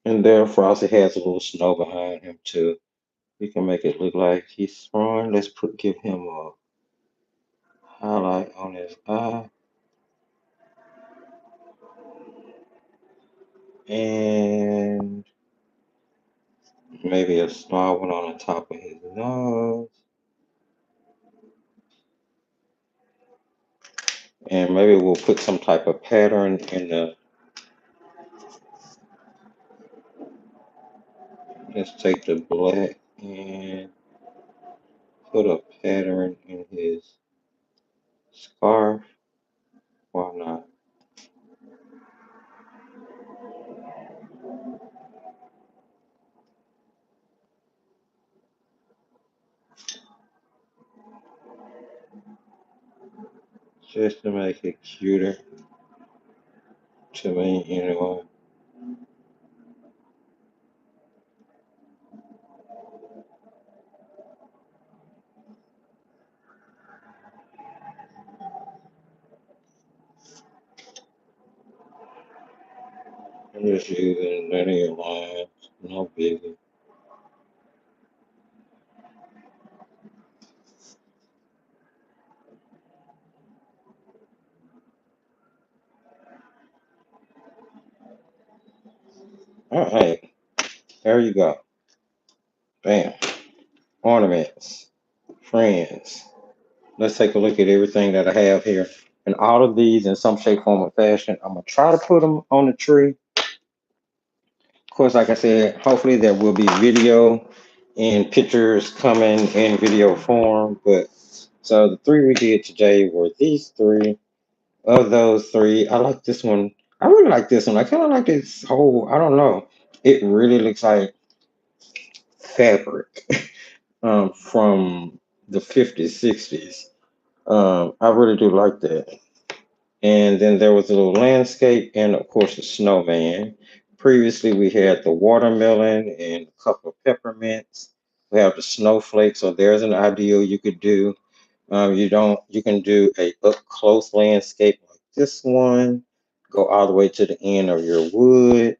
And there, Frosty has a little snow behind him too. We can make it look like he's throwing. Give him a highlight on his eye and maybe a small one on the top of his nose. And maybe we'll put some type of pattern in the. Let's take the black and put a pattern in his scarf. Why not? Just to make it cuter to me anyway. I'm just using linear lines, no biggie. All right, there you go. Bam. Ornaments, friends. Let's take a look at everything that I have here. And all of these in some shape, form, or fashion, I'm going to try to put them on the tree. Of course, like I said, hopefully there will be video and pictures coming in video form. But so the three we did today were these three. Of those three, I like this one. I really like this one. I kind of like this whole, I don't know. It really looks like fabric from the 50s, 60s. I really do like that. And then there was a little landscape and, of course, the snowman. Previously, we had the watermelon and a couple of peppermints. We have the snowflake. So there's an ideal you could do. You can do a up close landscape like this one. Go all the way to the end of your wood.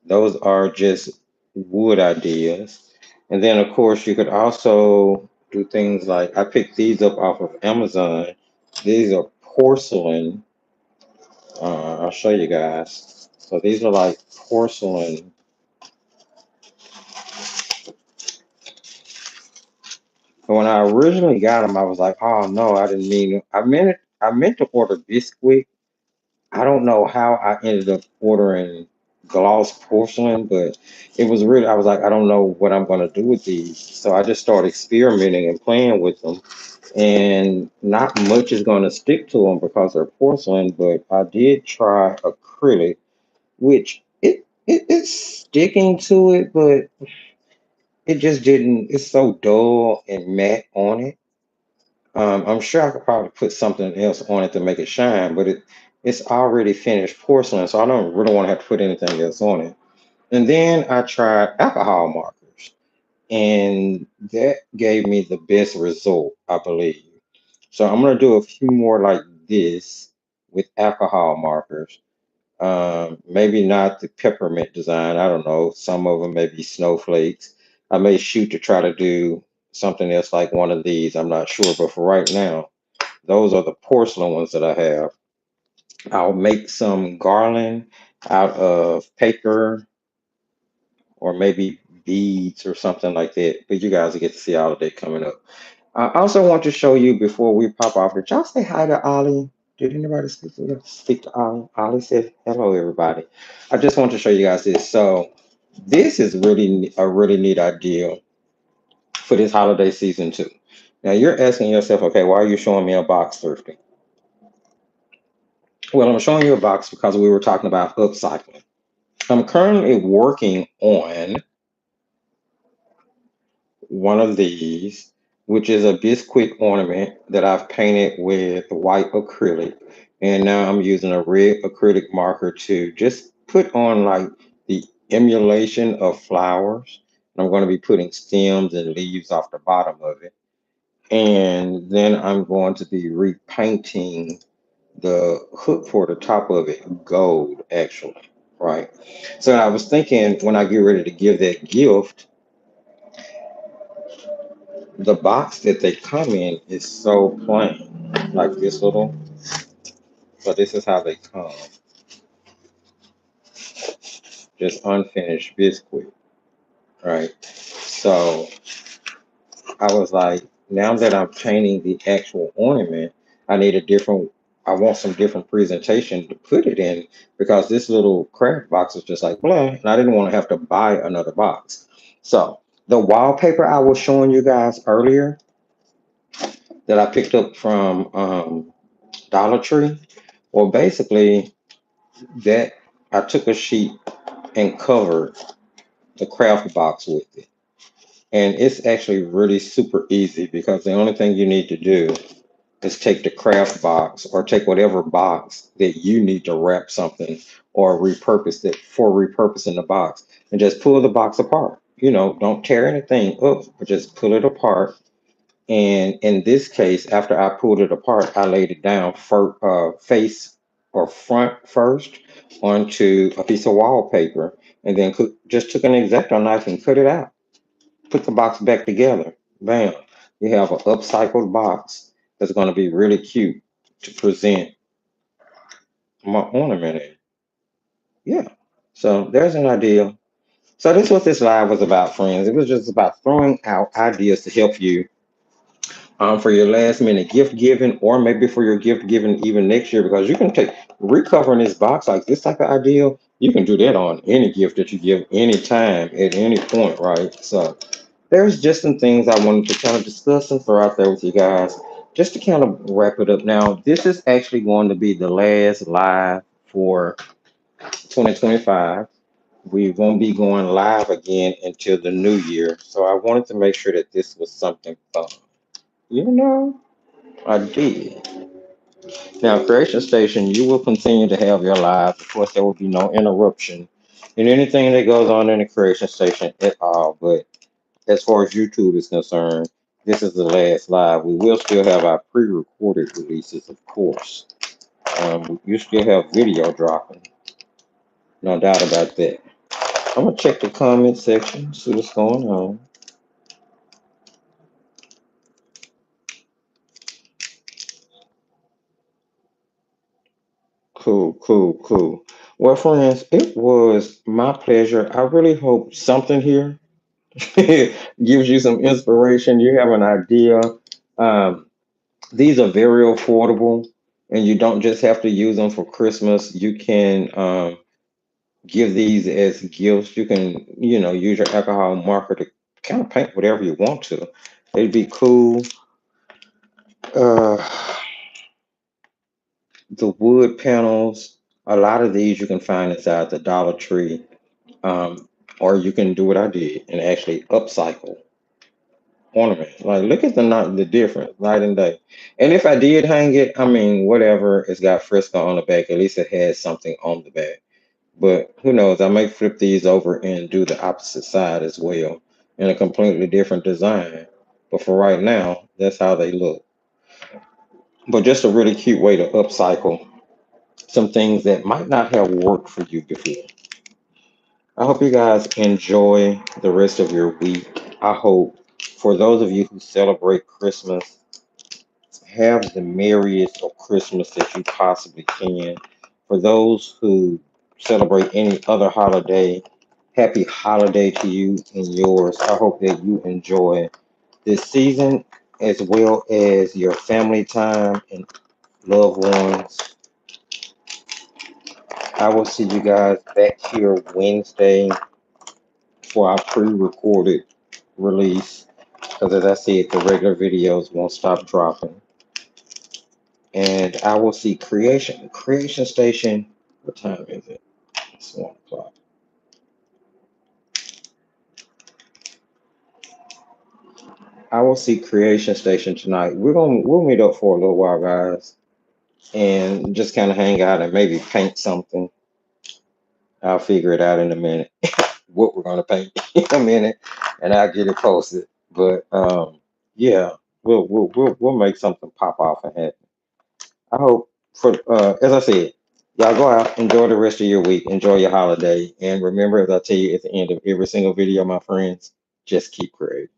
Those are just wood ideas. And then, of course, you could also do things like I picked these up off of Amazon. These are porcelain. I'll show you guys. So these are like porcelain. But when I originally got them, I was like, "Oh no, I didn't mean it. I meant it. I meant to order Bisquick. I don't know how I ended up ordering gloss porcelain, but it was really, I was like, I don't know what I'm going to do with these. So I just started experimenting and playing with them. And not much is going to stick to them because they're porcelain, but I did try acrylic, which it's sticking to it, but it just didn't, it's so dull and matte on it. I'm sure I could probably put something else on it to make it shine, but it's already finished porcelain, so I don't really want to have to put anything else on it. And then I tried alcohol markers. and that gave me the best result, I believe. So I'm gonna do a few more like this with alcohol markers. Maybe not the peppermint design. I don't know. Some of them may be snowflakes. I may shoot to try to do something else like one of these. I'm not sure, but for right now, those are the porcelain ones that I have. I'll make some garland out of paper or maybe beads or something like that. But you guys will get to see all of that coming up. I also want to show you before we pop off. Did y'all say hi to Ollie? Did anybody speak to Ollie? Ollie said hello, everybody. I just want to show you guys this. So this is really a really neat idea for this holiday season too. Now you're asking yourself, okay, why are you showing me a box, Thrifty? Well, I'm showing you a box because we were talking about upcycling. I'm currently working on one of these, which is a biscuit ornament that I've painted with white acrylic. And now I'm using a red acrylic marker to just put on like the emulation of flowers. I'm going to be putting stems and leaves off the bottom of it. And then I'm going to be repainting the hook for the top of it gold, actually. Right. So I was thinking when I get ready to give that gift, the box that they come in is so plain, like this little. So this is how they come, just unfinished biscuit, right? So I was like, now that I'm painting the actual ornament, I need a different. I want some different presentation to put it in because this little craft box was just like blah, and I didn't want to have to buy another box. So the wallpaper I was showing you guys earlier that I picked up from Dollar Tree. Well, basically, that I took a sheet and covered the craft box with it. And it's actually really super easy because the only thing you need to do is take the craft box or take whatever box that you need to wrap something or repurpose it for repurposing the box and just pull the box apart. You know, don't tear anything up, but just pull it apart. And in this case, after I pulled it apart, I laid it down face or front first onto a piece of wallpaper, and then just took an X-Acto knife and cut it out. Put the box back together. Bam! You have an upcycled box that's going to be really cute to present my ornament in. Yeah. So there's an idea. So this is what this live was about, friends. It was just about throwing out ideas to help you for your last minute gift giving, or maybe for your gift giving even next year, because you can take recovering this box like this type of ideal. You can do that on any gift that you give anytime at any point, right? So there's just some things I wanted to kind of discuss and throw out there with you guys just to kind of wrap it up. Now, this is actually going to be the last live for 2025. We won't be going live again until the new year. So I wanted to make sure that this was something fun. You know? I did. Now, Creation Station, you will continue to have your live. Of course, there will be no interruption in anything that goes on in the Creation Station at all. But as far as YouTube is concerned, this is the last live. We will still have our pre-recorded releases, of course. You still have video dropping, no doubt about that. I'm gonna check the comment section, see what's going on. Cool, cool, cool. Well, friends, it was my pleasure. I really hope something here gives you some inspiration. You have an idea. Um, these are very affordable, and you don't just have to use them for Christmas. You can give these as gifts. You can, use your alcohol marker to kind of paint whatever you want to. It'd be cool. Uh, the wood panels, a lot of these you can find inside the Dollar Tree. Um, or you can do what I did and actually upcycle ornament. Like, look at the difference night and day. And if I did hang it, I mean, whatever. It's got Fresco on the back. At least it has something on the back. But who knows? I may flip these over and do the opposite side as well. in a completely different design. But for right now, that's how they look. But just a really cute way to upcycle some things that might not have worked for you before. I hope you guys enjoy the rest of your week. I hope for those of you who celebrate Christmas, have the merriest of Christmas that you possibly can. For those who celebrate any other holiday, happy holiday to you and yours. I hope that you enjoy this season as well as your family time and loved ones. I will see you guys back here Wednesday for our pre-recorded release. Because as I said, the regular videos won't stop dropping. And I will see Creation Station. What time is it? It's 1 o'clock. I will see Creation Station tonight. We'll meet up for a little while, guys, and just kind of hang out and maybe paint something. I'll figure it out in a minute. What we're gonna paint in a minute, and I'll get it posted. But yeah, we'll make something pop off and happen. I hope for as I said, y'all go out, enjoy the rest of your week, enjoy your holiday, and remember, as I tell you at the end of every single video, my friends, just keep creating.